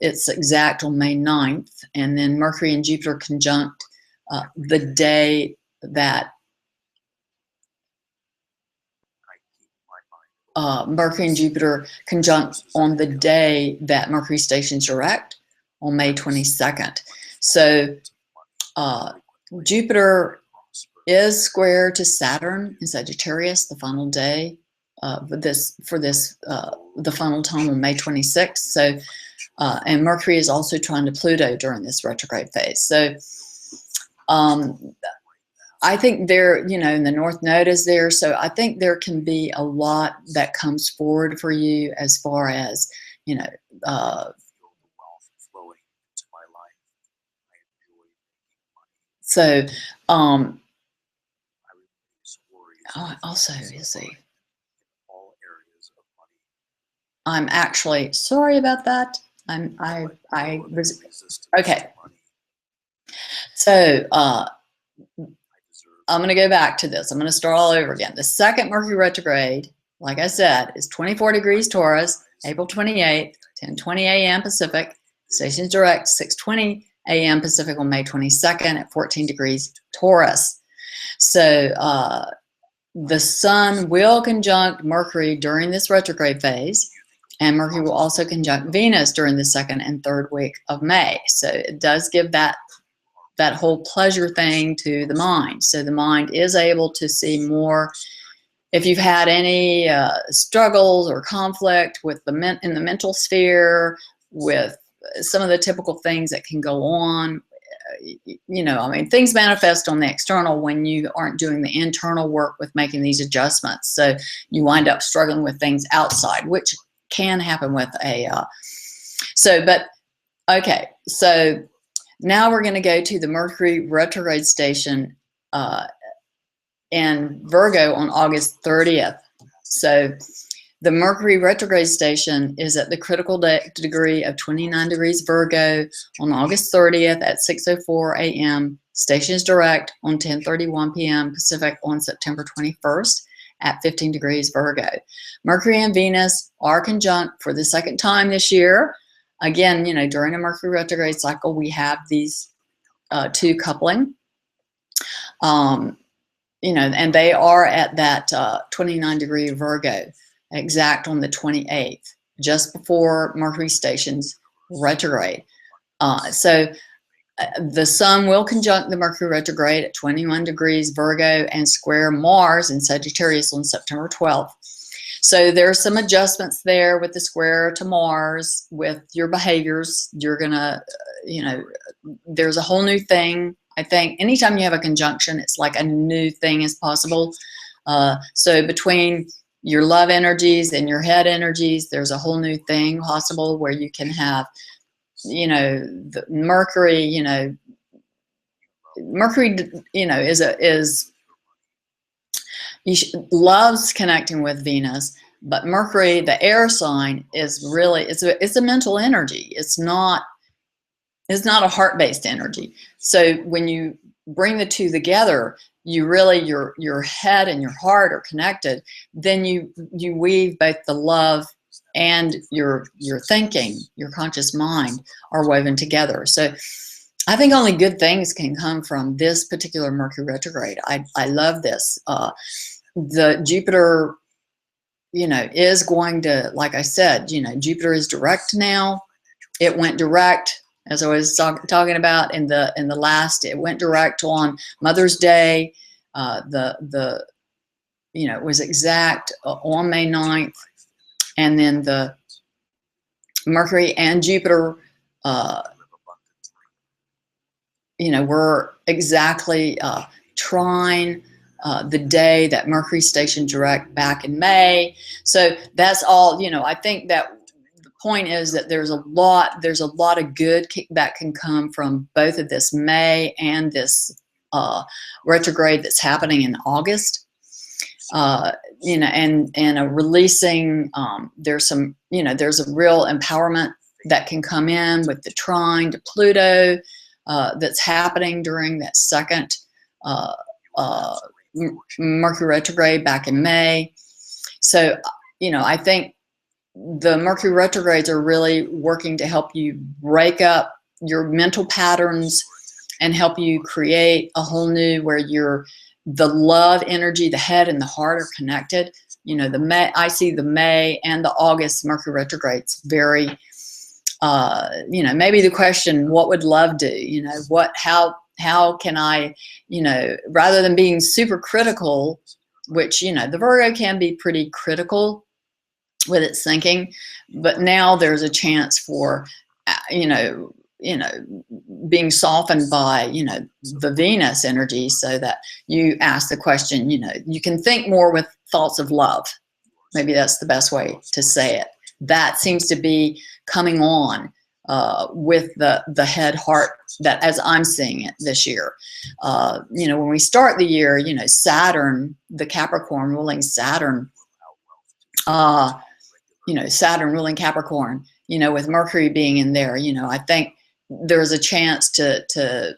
It's exact on May 9th, and then Mercury and Jupiter conjunct the day that Mercury and Jupiter conjunct on the day that Mercury stations direct on May 22nd. So Jupiter is square to Saturn in Sagittarius the final day the final time on May 26th. So and Mercury is also trying to Pluto during this retrograde phase. So I think there, you know, and the North Node is there. So I think there can be a lot that comes forward for you as far as, you know, so also, you see, I'm actually sorry about that. I was okay. So I'm going to go back to this. I'm going to start all over again. The second Mercury retrograde, like I said, is 24 degrees Taurus, April 28th, 10:20 a.m. Pacific. Stations direct 6:20 a.m. Pacific on May 22nd at 14 degrees Taurus. So the Sun will conjunct Mercury during this retrograde phase, and Mercury will also conjunct Venus during the 2nd and 3rd week of May. So it does give that whole pleasure thing to the mind. So the mind is able to see more. If you've had any struggles or conflict with in the mental sphere, with some of the typical things that can go on, you know, I mean, things manifest on the external when you aren't doing the internal work with making these adjustments. So you wind up struggling with things outside, which can happen with a, okay, so now we're going to go to the Mercury retrograde station in Virgo on August 30th. So the Mercury retrograde station is at the critical degree of 29 degrees Virgo on August 30th at 6:04 a.m. Stations direct on 10:31 p.m. Pacific on September 21st at 15 degrees Virgo. Mercury and Venus are conjunct for the 2nd time this year. Again, you know, during a Mercury retrograde cycle, we have these two coupling. You know, and they are at that 29 degree Virgo, exact on the 28th, just before Mercury stations retrograde. So the Sun will conjunct the Mercury retrograde at 21 degrees Virgo and square Mars in Sagittarius on September 12th. So there are some adjustments there with the square to Mars, with your behaviors. You're gonna, you know, there's a whole new thing. I think anytime you have a conjunction, it's like a new thing is possible. So between your love energies and your head energies, there's a whole new thing possible where you can have, you know, the Mercury, you know, loves connecting with Venus, but Mercury, the air sign, is really, it's a mental energy. It's not a heart-based energy. So when you bring the two together, you really, your head and your heart are connected. Then you weave both the love and your thinking, your conscious mind are woven together. So I think only good things can come from this particular Mercury retrograde. I love this. The Jupiter, you know, is going to, like I said, you know, Jupiter is direct now. It went direct, as I was talking about in the last. It went direct on Mother's Day. You know, it was exact on May 9th, and then the Mercury and Jupiter, you know, were exactly trine the day that Mercury stationed direct back in May. So that's all, you know, I think that the point is that there's a lot of good that can come from both of this May and this retrograde that's happening in August. You know, and a releasing, there's some, you know, there's a real empowerment that can come in with the trine to Pluto that's happening during that second Mercury retrograde back in May. So, you know, I think the Mercury retrogrades are really working to help you break up your mental patterns and help you create a whole new, where the love energy, the head and the heart are connected. You know, I see the May and the August Mercury retrogrades very, you know, maybe the question, what would love do? You know, how can I, you know, rather than being super critical, which, you know, the Virgo can be pretty critical with its thinking, but now there's a chance for, you know, being softened by, you know, the Venus energy, so that you ask the question, you know, you can think more with thoughts of love. Maybe that's the best way to say it. That seems to be coming on with the head heart, that as I'm seeing it this year. You know, when we start the year, you know, Saturn, the Capricorn ruling Saturn, you know, Saturn ruling Capricorn, you know, with Mercury being in there, you know, I think there's a chance to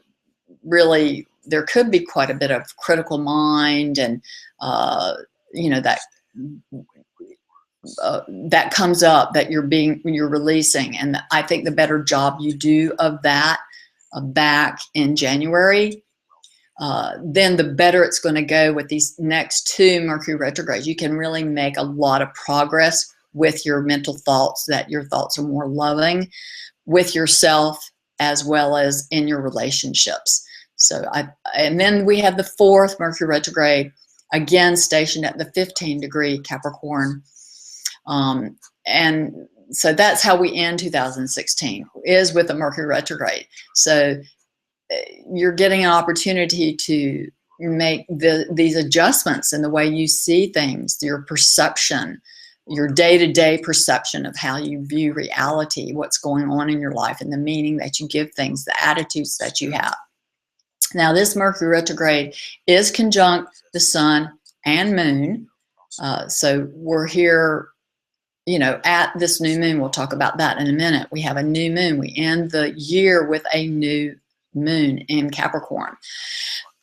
really, there could be quite a bit of critical mind, and you know, that comes up, that you're releasing. And I think the better job you do of that back in January, then the better it's going to go with these next two Mercury retrogrades. You can really make a lot of progress with your mental thoughts, that your thoughts are more loving with yourself as well as in your relationships. So and then we have the fourth Mercury retrograde, again stationed at the 15-degree Capricorn. And so that's how we end 2016, is with a Mercury retrograde. So you're getting an opportunity to make these adjustments in the way you see things, your perception, your day-to-day perception of how you view reality, what's going on in your life, and the meaning that you give things, the attitudes that you have. Now, this Mercury retrograde is conjunct the sun and moon. So we're here, you know, at this new moon. We'll talk about that in a minute. We have a new moon. We end the year with a new moon in Capricorn.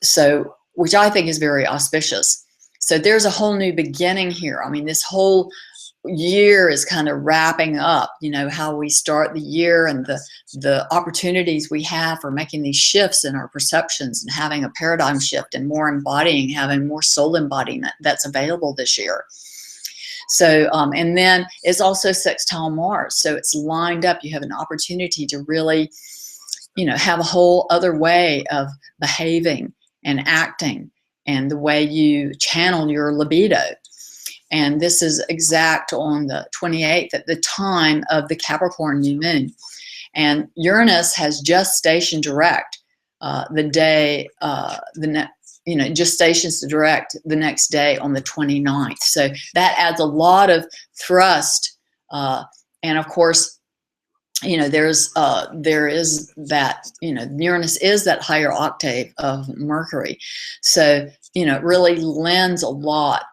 So, which I think is very auspicious. So there's a whole new beginning here. I mean, this whole year is kind of wrapping up, you know, how we start the year and the opportunities we have for making these shifts in our perceptions and having a paradigm shift and more embodying, having more soul embodiment that's available this year. So, and then it's also sextile Mars. So it's lined up. You have an opportunity to really, you know, have a whole other way of behaving and acting, and the way you channel your libido. And this is exact on the 28th, at the time of the Capricorn new moon. And Uranus has just stationed direct the day, you know, just stations to direct the next day on the 29th. So that adds a lot of thrust. And of course, you know, there is that, you know, Uranus is that higher octave of Mercury. So, you know, it really lends a lot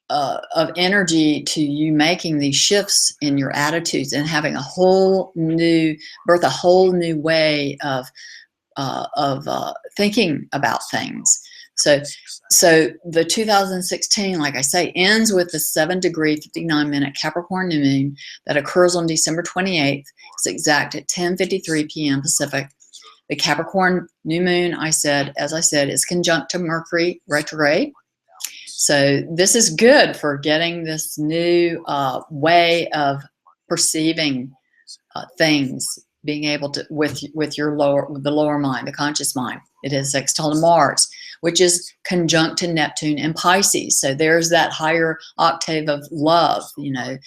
of energy to you making these shifts in your attitudes and having a whole new way of thinking about things. So the 2016, like I say, ends with the 7-degree 59-minute Capricorn new moon that occurs on December 28th. It's exact at 10:53 p.m. Pacific. The Capricorn new moon, as I said, is conjunct to Mercury retrograde. So this is good for getting this new way of perceiving things, being able to with the lower mind, the conscious mind. It is sextile to Mars, which is conjunct to Neptune and Pisces. So there's that higher octave of love. You know,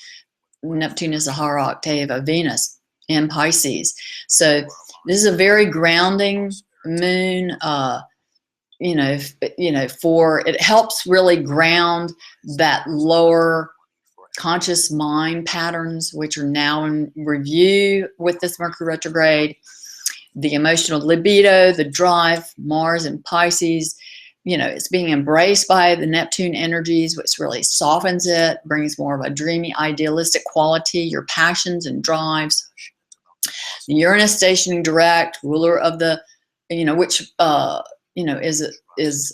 Neptune is a higher octave of Venus in Pisces. So this is a very grounding moon. For it helps really ground that lower conscious mind patterns, which are now in review with this Mercury retrograde. The emotional libido, the drive, Mars and Pisces, it's being embraced by the Neptune energies, which really softens it, brings more of a dreamy, idealistic quality, your passions and drives. The Uranus stationing direct, ruler of the, which is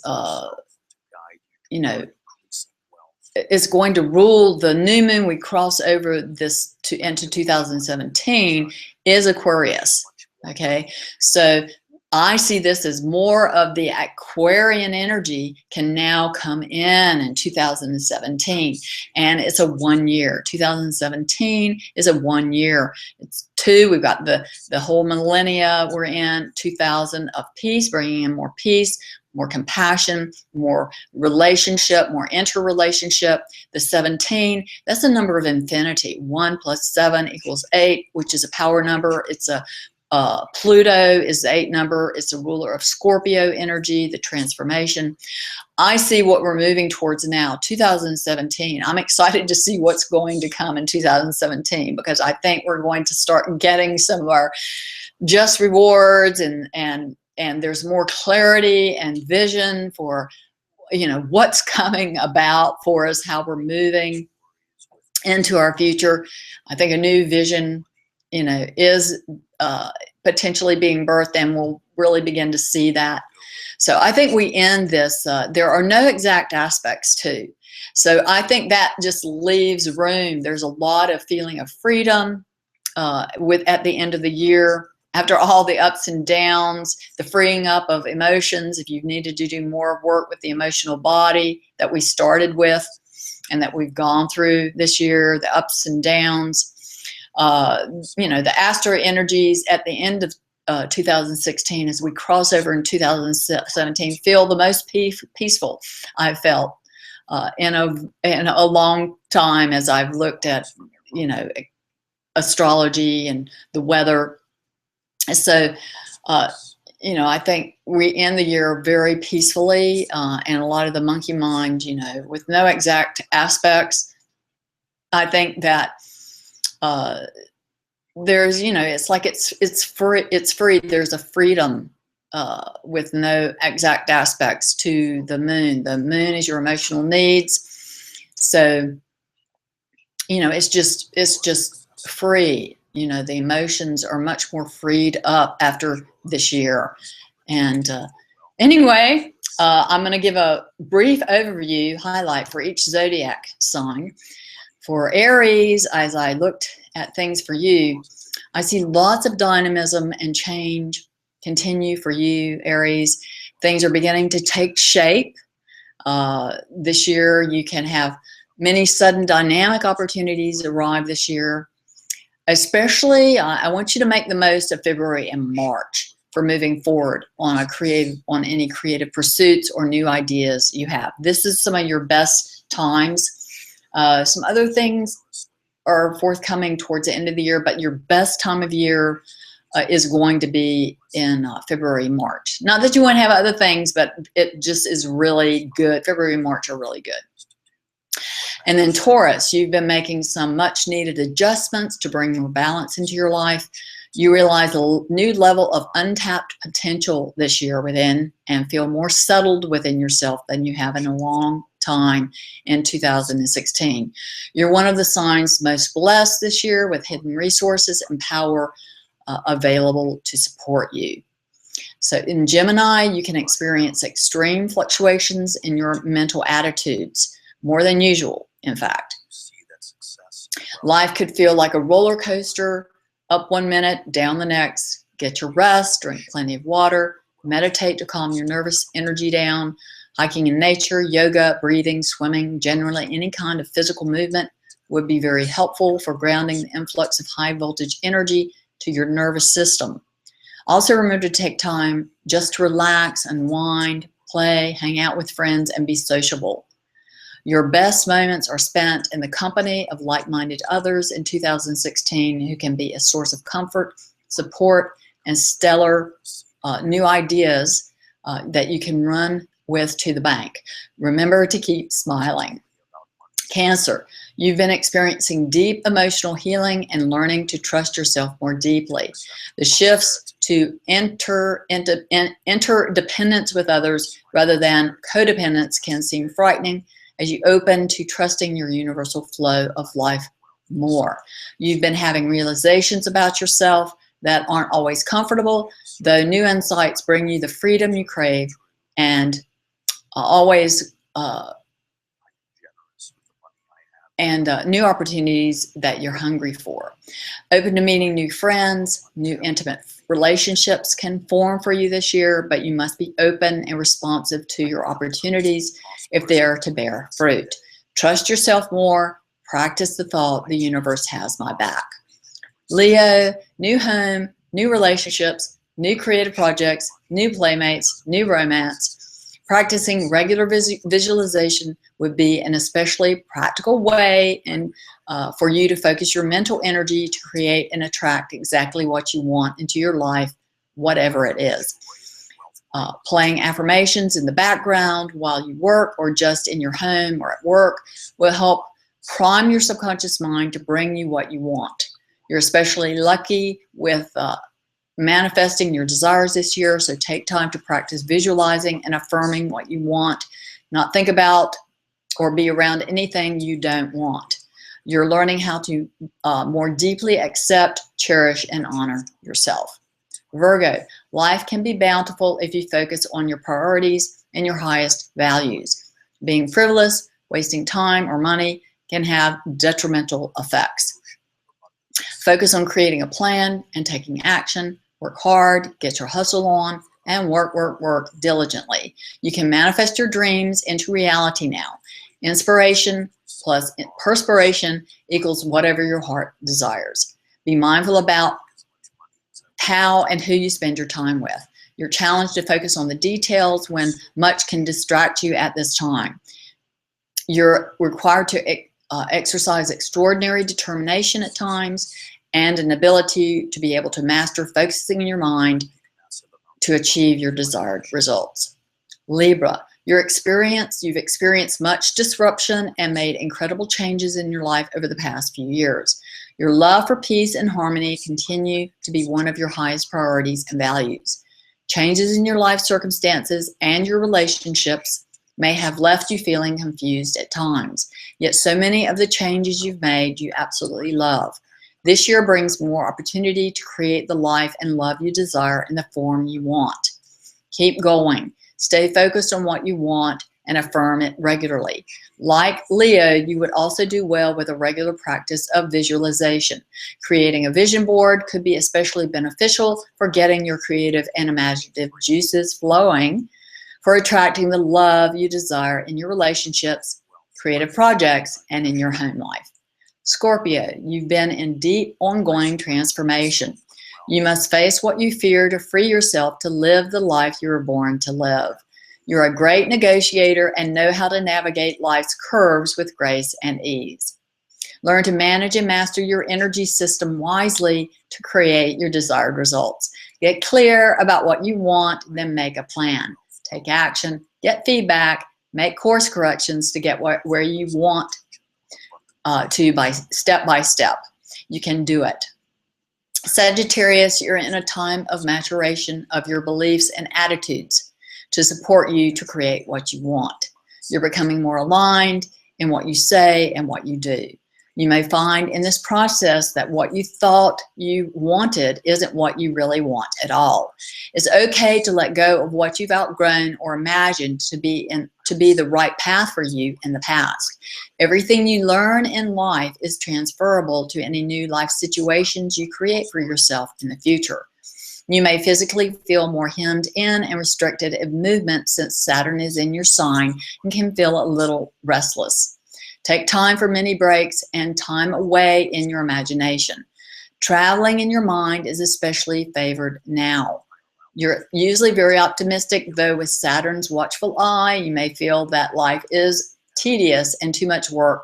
going to rule the new moon we cross over into 2017 is Aquarius. Okay, so I see this as more of the Aquarian energy can now come in 2017, and it's a 1 year. 2017 is a 1 year. It's 2. We've got the whole millennia we're in, 2000 of peace, bringing in more peace, more compassion, more relationship, more interrelationship. The 17, that's the number of infinity. 1 + 7 = 8, which is a power number. It's a Pluto is the 8 number. It's a ruler of Scorpio energy, the transformation. I see what we're moving towards now, 2017. I'm excited to see what's going to come in 2017, because I think we're going to start getting some of our just rewards, and there's more clarity and vision for, what's coming about for us, how we're moving into our future. I think a new vision, is potentially being birthed, and we'll really begin to see that. So I think we end this. There are no exact aspects too. So I think that just leaves room. There's a lot of feeling of freedom at the end of the year. After all the ups and downs, the freeing up of emotions, if you've needed to do more work with the emotional body that we started with and that we've gone through this year, the ups and downs, the asteroid energies at the end of 2016 as we cross over in 2017 feel the most peaceful I've felt in a long time, as I've looked at, astrology and the weather. So, I think we end the year very peacefully, and a lot of the monkey mind, with no exact aspects. I think that there's, it's like it's free. There's a freedom with no exact aspects to the moon. The moon is your emotional needs. So, it's just free. The emotions are much more freed up after this year. And anyway, I'm going to give a brief overview highlight for each zodiac sign. For Aries, as I looked at things for you, I see lots of dynamism and change continue for you, Aries. Things are beginning to take shape. This year, you can have many sudden dynamic opportunities arrive this year. Especially, I want you to make the most of February and March for moving forward on any creative pursuits or new ideas you have. This is some of your best times. Some other things are forthcoming towards the end of the year, but your best time of year is going to be in February, March. Not that you won't have other things, but it just is really good. February and March are really good. And then Taurus, you've been making some much needed adjustments to bring more balance into your life. You realize a new level of untapped potential this year within, and feel more settled within yourself than you have in a long time in 2016. You're one of the signs most blessed this year with hidden resources and power available to support you. So in Gemini, you can experience extreme fluctuations in your mental attitudes, more than usual, in fact. Life could feel like a roller coaster, up 1 minute, down the next. Get your rest, drink plenty of water, meditate to calm your nervous energy down. Hiking in nature, yoga, breathing, swimming, generally any kind of physical movement would be very helpful for grounding the influx of high voltage energy to your nervous system. Also remember to take time just to relax, unwind, play, hang out with friends, and be sociable. Your best moments are spent in the company of like-minded others in 2016 who can be a source of comfort, support, and stellar new ideas that you can run with to the bank. Remember to keep smiling. Cancer, you've been experiencing deep emotional healing and learning to trust yourself more deeply. The shifts to interdependence with others rather than codependence can seem frightening as you open to trusting your universal flow of life more. You've been having realizations about yourself that aren't always comfortable, though new insights bring you the freedom you crave and new opportunities that you're hungry for. Open to meeting new friends, new intimate relationships can form for you this year, but you must be open and responsive to your opportunities if they are to bear fruit. Trust yourself more, practice the thought, the universe has my back. Leo, new home, new relationships, new creative projects, new playmates, new romance. Practicing regular visualization would be an especially practical way for you to focus your mental energy to create and attract exactly what you want into your life, whatever it is. Playing affirmations in the background while you work or just in your home or at work will help prime your subconscious mind to bring you what you want. You're especially lucky with manifesting your desires this year, so take time to practice visualizing and affirming what you want, not think about or be around anything you don't want. You're learning how to more deeply accept, cherish, and honor yourself. Virgo, life can be bountiful if you focus on your priorities and your highest values. Being frivolous, wasting time or money can have detrimental effects. Focus on creating a plan and taking action. Work hard, get your hustle on, and work diligently. You can manifest your dreams into reality now. Inspiration plus perspiration equals whatever your heart desires. Be mindful about how and who you spend your time with. You're challenged to focus on the details when much can distract you at this time. You're required to exercise extraordinary determination at times and an ability to be able to master focusing your mind to achieve your desired results. Libra, you've experienced much disruption and made incredible changes in your life over the past few years. Your love for peace and harmony continue to be one of your highest priorities and values. Changes in your life circumstances and your relationships may have left you feeling confused at times, yet so many of the changes you've made you absolutely love. This year brings more opportunity to create the life and love you desire in the form you want. Keep going. Stay focused on what you want and affirm it regularly. Like Leo, you would also do well with a regular practice of visualization. Creating a vision board could be especially beneficial for getting your creative and imaginative juices flowing, for attracting the love you desire in your relationships, creative projects, and in your home life. Scorpio, you've been in deep, ongoing transformation. You must face what you fear to free yourself to live the life you were born to live. You're a great negotiator and know how to navigate life's curves with grace and ease. Learn to manage and master your energy system wisely to create your desired results. Get clear about what you want, then make a plan. Take action, get feedback, make course corrections to get where you want to by step. You can do it. Sagittarius, you're in a time of maturation of your beliefs and attitudes to support you to create what you want. You're becoming more aligned in what you say and what you do. You may find in this process that what you thought you wanted isn't what you really want at all. It's okay to let go of what you've outgrown or imagined to be the right path for you in the past. Everything you learn in life is transferable to any new life situations you create for yourself in the future. You may physically feel more hemmed in and restricted in movement since Saturn is in your sign and can feel a little restless. Take time for many breaks and time away in your imagination. Traveling in your mind is especially favored now. You're usually very optimistic, though with Saturn's watchful eye, you may feel that life is tedious and too much work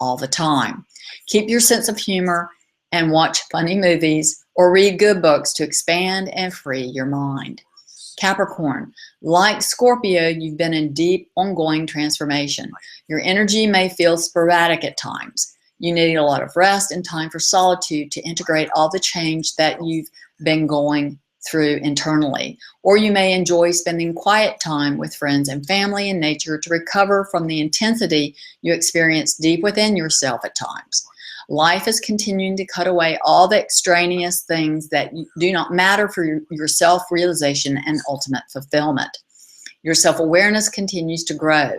all the time. Keep your sense of humor and watch funny movies or read good books to expand and free your mind. Capricorn, like Scorpio, you've been in deep, ongoing transformation. Your energy may feel sporadic at times. You need a lot of rest and time for solitude to integrate all the change that you've been going through internally. Or you may enjoy spending quiet time with friends and family in nature to recover from the intensity you experience deep within yourself at times. Life is continuing to cut away all the extraneous things that do not matter for your self-realization and ultimate fulfillment. Your self-awareness continues to grow.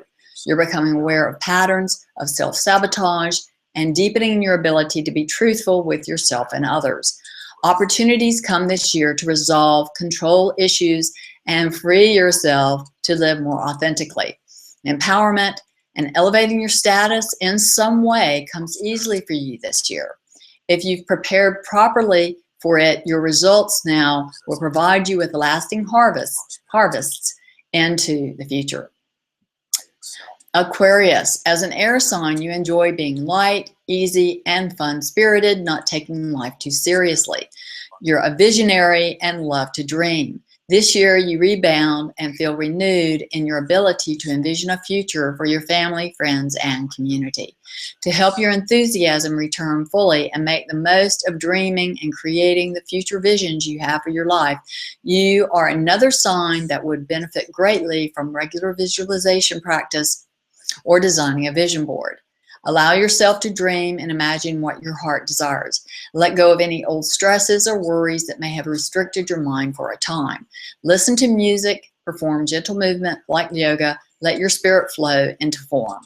You're becoming aware of patterns of self-sabotage and deepening your ability to be truthful with yourself and others. Opportunities come this year to resolve control issues and free yourself to live more authentically. Empowerment and elevating your status in some way comes easily for you this year. If you've prepared properly for it, your results now will provide you with lasting harvests into the future. Aquarius, as an air sign, you enjoy being light, easy, and fun-spirited, not taking life too seriously. You're a visionary and love to dream. This year, you rebound and feel renewed in your ability to envision a future for your family, friends, and community. To help your enthusiasm return fully and make the most of dreaming and creating the future visions you have for your life, you are another sign that would benefit greatly from regular visualization practice or designing a vision board. Allow yourself to dream and imagine what your heart desires. Let go of any old stresses or worries that may have restricted your mind for a time. Listen to music, perform gentle movement like yoga, let your spirit flow into form.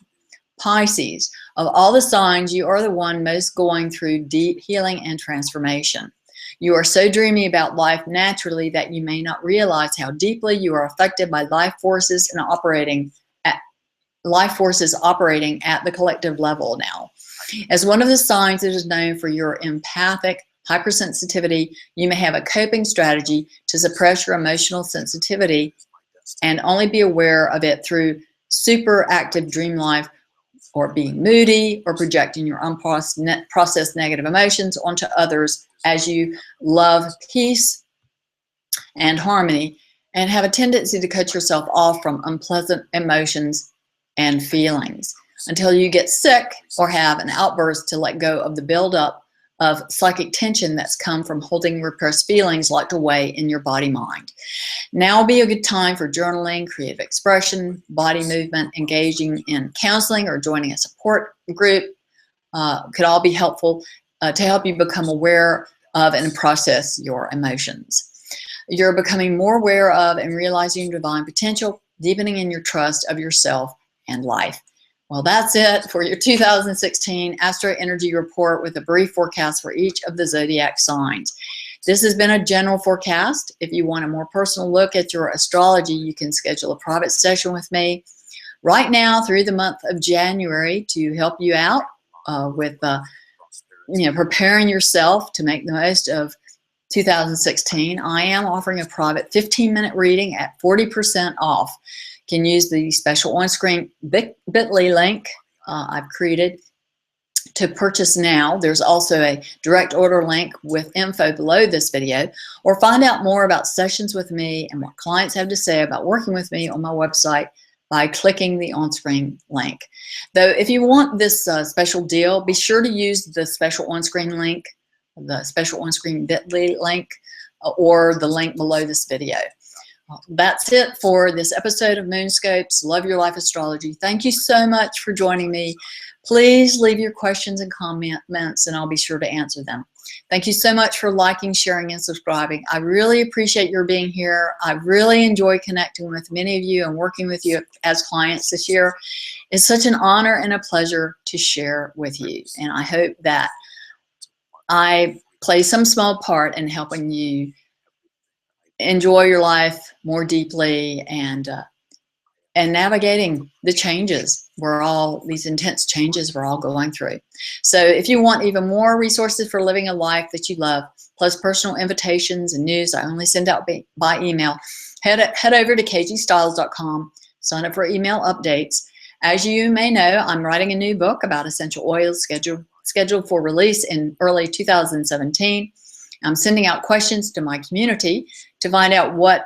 Pisces, of all the signs, you are the one most going through deep healing and transformation. You are so dreamy about life naturally that you may not realize how deeply you are affected by life forces operating at the collective level now. As one of the signs that is known for your empathic hypersensitivity, you may have a coping strategy to suppress your emotional sensitivity and only be aware of it through super active dream life, or being moody, or projecting your unprocessed negative emotions onto others as you love peace and harmony and have a tendency to cut yourself off from unpleasant emotions and feelings until you get sick or have an outburst to let go of the buildup of psychic tension that's come from holding repressed feelings locked away in your body-mind. Now would be a good time for journaling, creative expression, body movement, engaging in counseling, or joining a support group. Could all be helpful to help you become aware of and process your emotions. You're becoming more aware of and realizing your divine potential, deepening in your trust of yourself and life. Well, that's it for your 2016 Astro Energy Report with a brief forecast for each of the zodiac signs. This has been a general forecast. If you want a more personal look at your astrology, you can schedule a private session with me right now through the month of January to help you out with preparing yourself to make the most of 2016. I am offering a private 15-minute reading at 40% off. You can use the special on-screen bit.ly link I've created to purchase now. There's also a direct order link with info below this video, or find out more about sessions with me and what clients have to say about working with me on my website by clicking the on-screen link. Though if you want this special deal, be sure to use the special on-screen link, the special on-screen bit.ly link, or the link below this video. That's it for this episode of Moonscopes Love Your Life Astrology. Thank you so much for joining me Please leave your questions and comments, and I'll be sure to answer them. Thank you so much for liking, sharing, and subscribing. I really appreciate your being here. I really enjoy connecting with many of you and working with you as clients this year. It's such an honor and a pleasure to share with you. And I hope that I play some small part in helping you enjoy your life more deeply and navigating the changes these intense changes we're all going through. So if you want even more resources for living a life that you love, plus personal invitations and news I only send out by email, head over to kgstyles.com, sign up for email updates. As you may know, I'm writing a new book about essential oils scheduled for release in early 2017. I'm sending out questions to my community to find out what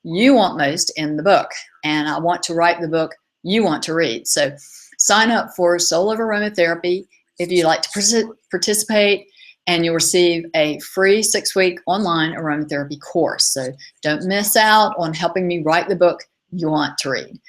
you want most in the book, and I want to write the book you want to read. So sign up for Soul of Aromatherapy if you'd like to participate, and you'll receive a free 6-week online aromatherapy course. So don't miss out on helping me write the book you want to read.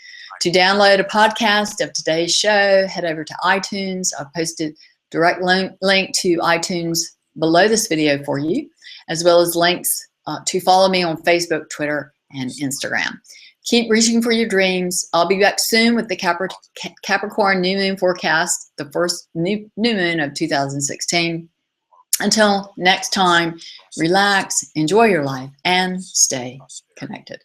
To download a podcast of today's show, head over to iTunes. I've posted direct link to iTunes below this video for you, as well as links to follow me on Facebook, Twitter, and Instagram. Keep reaching for your dreams. I'll be back soon with the Capricorn new moon forecast, the first new moon of 2016. Until next time, relax, enjoy your life, and stay connected.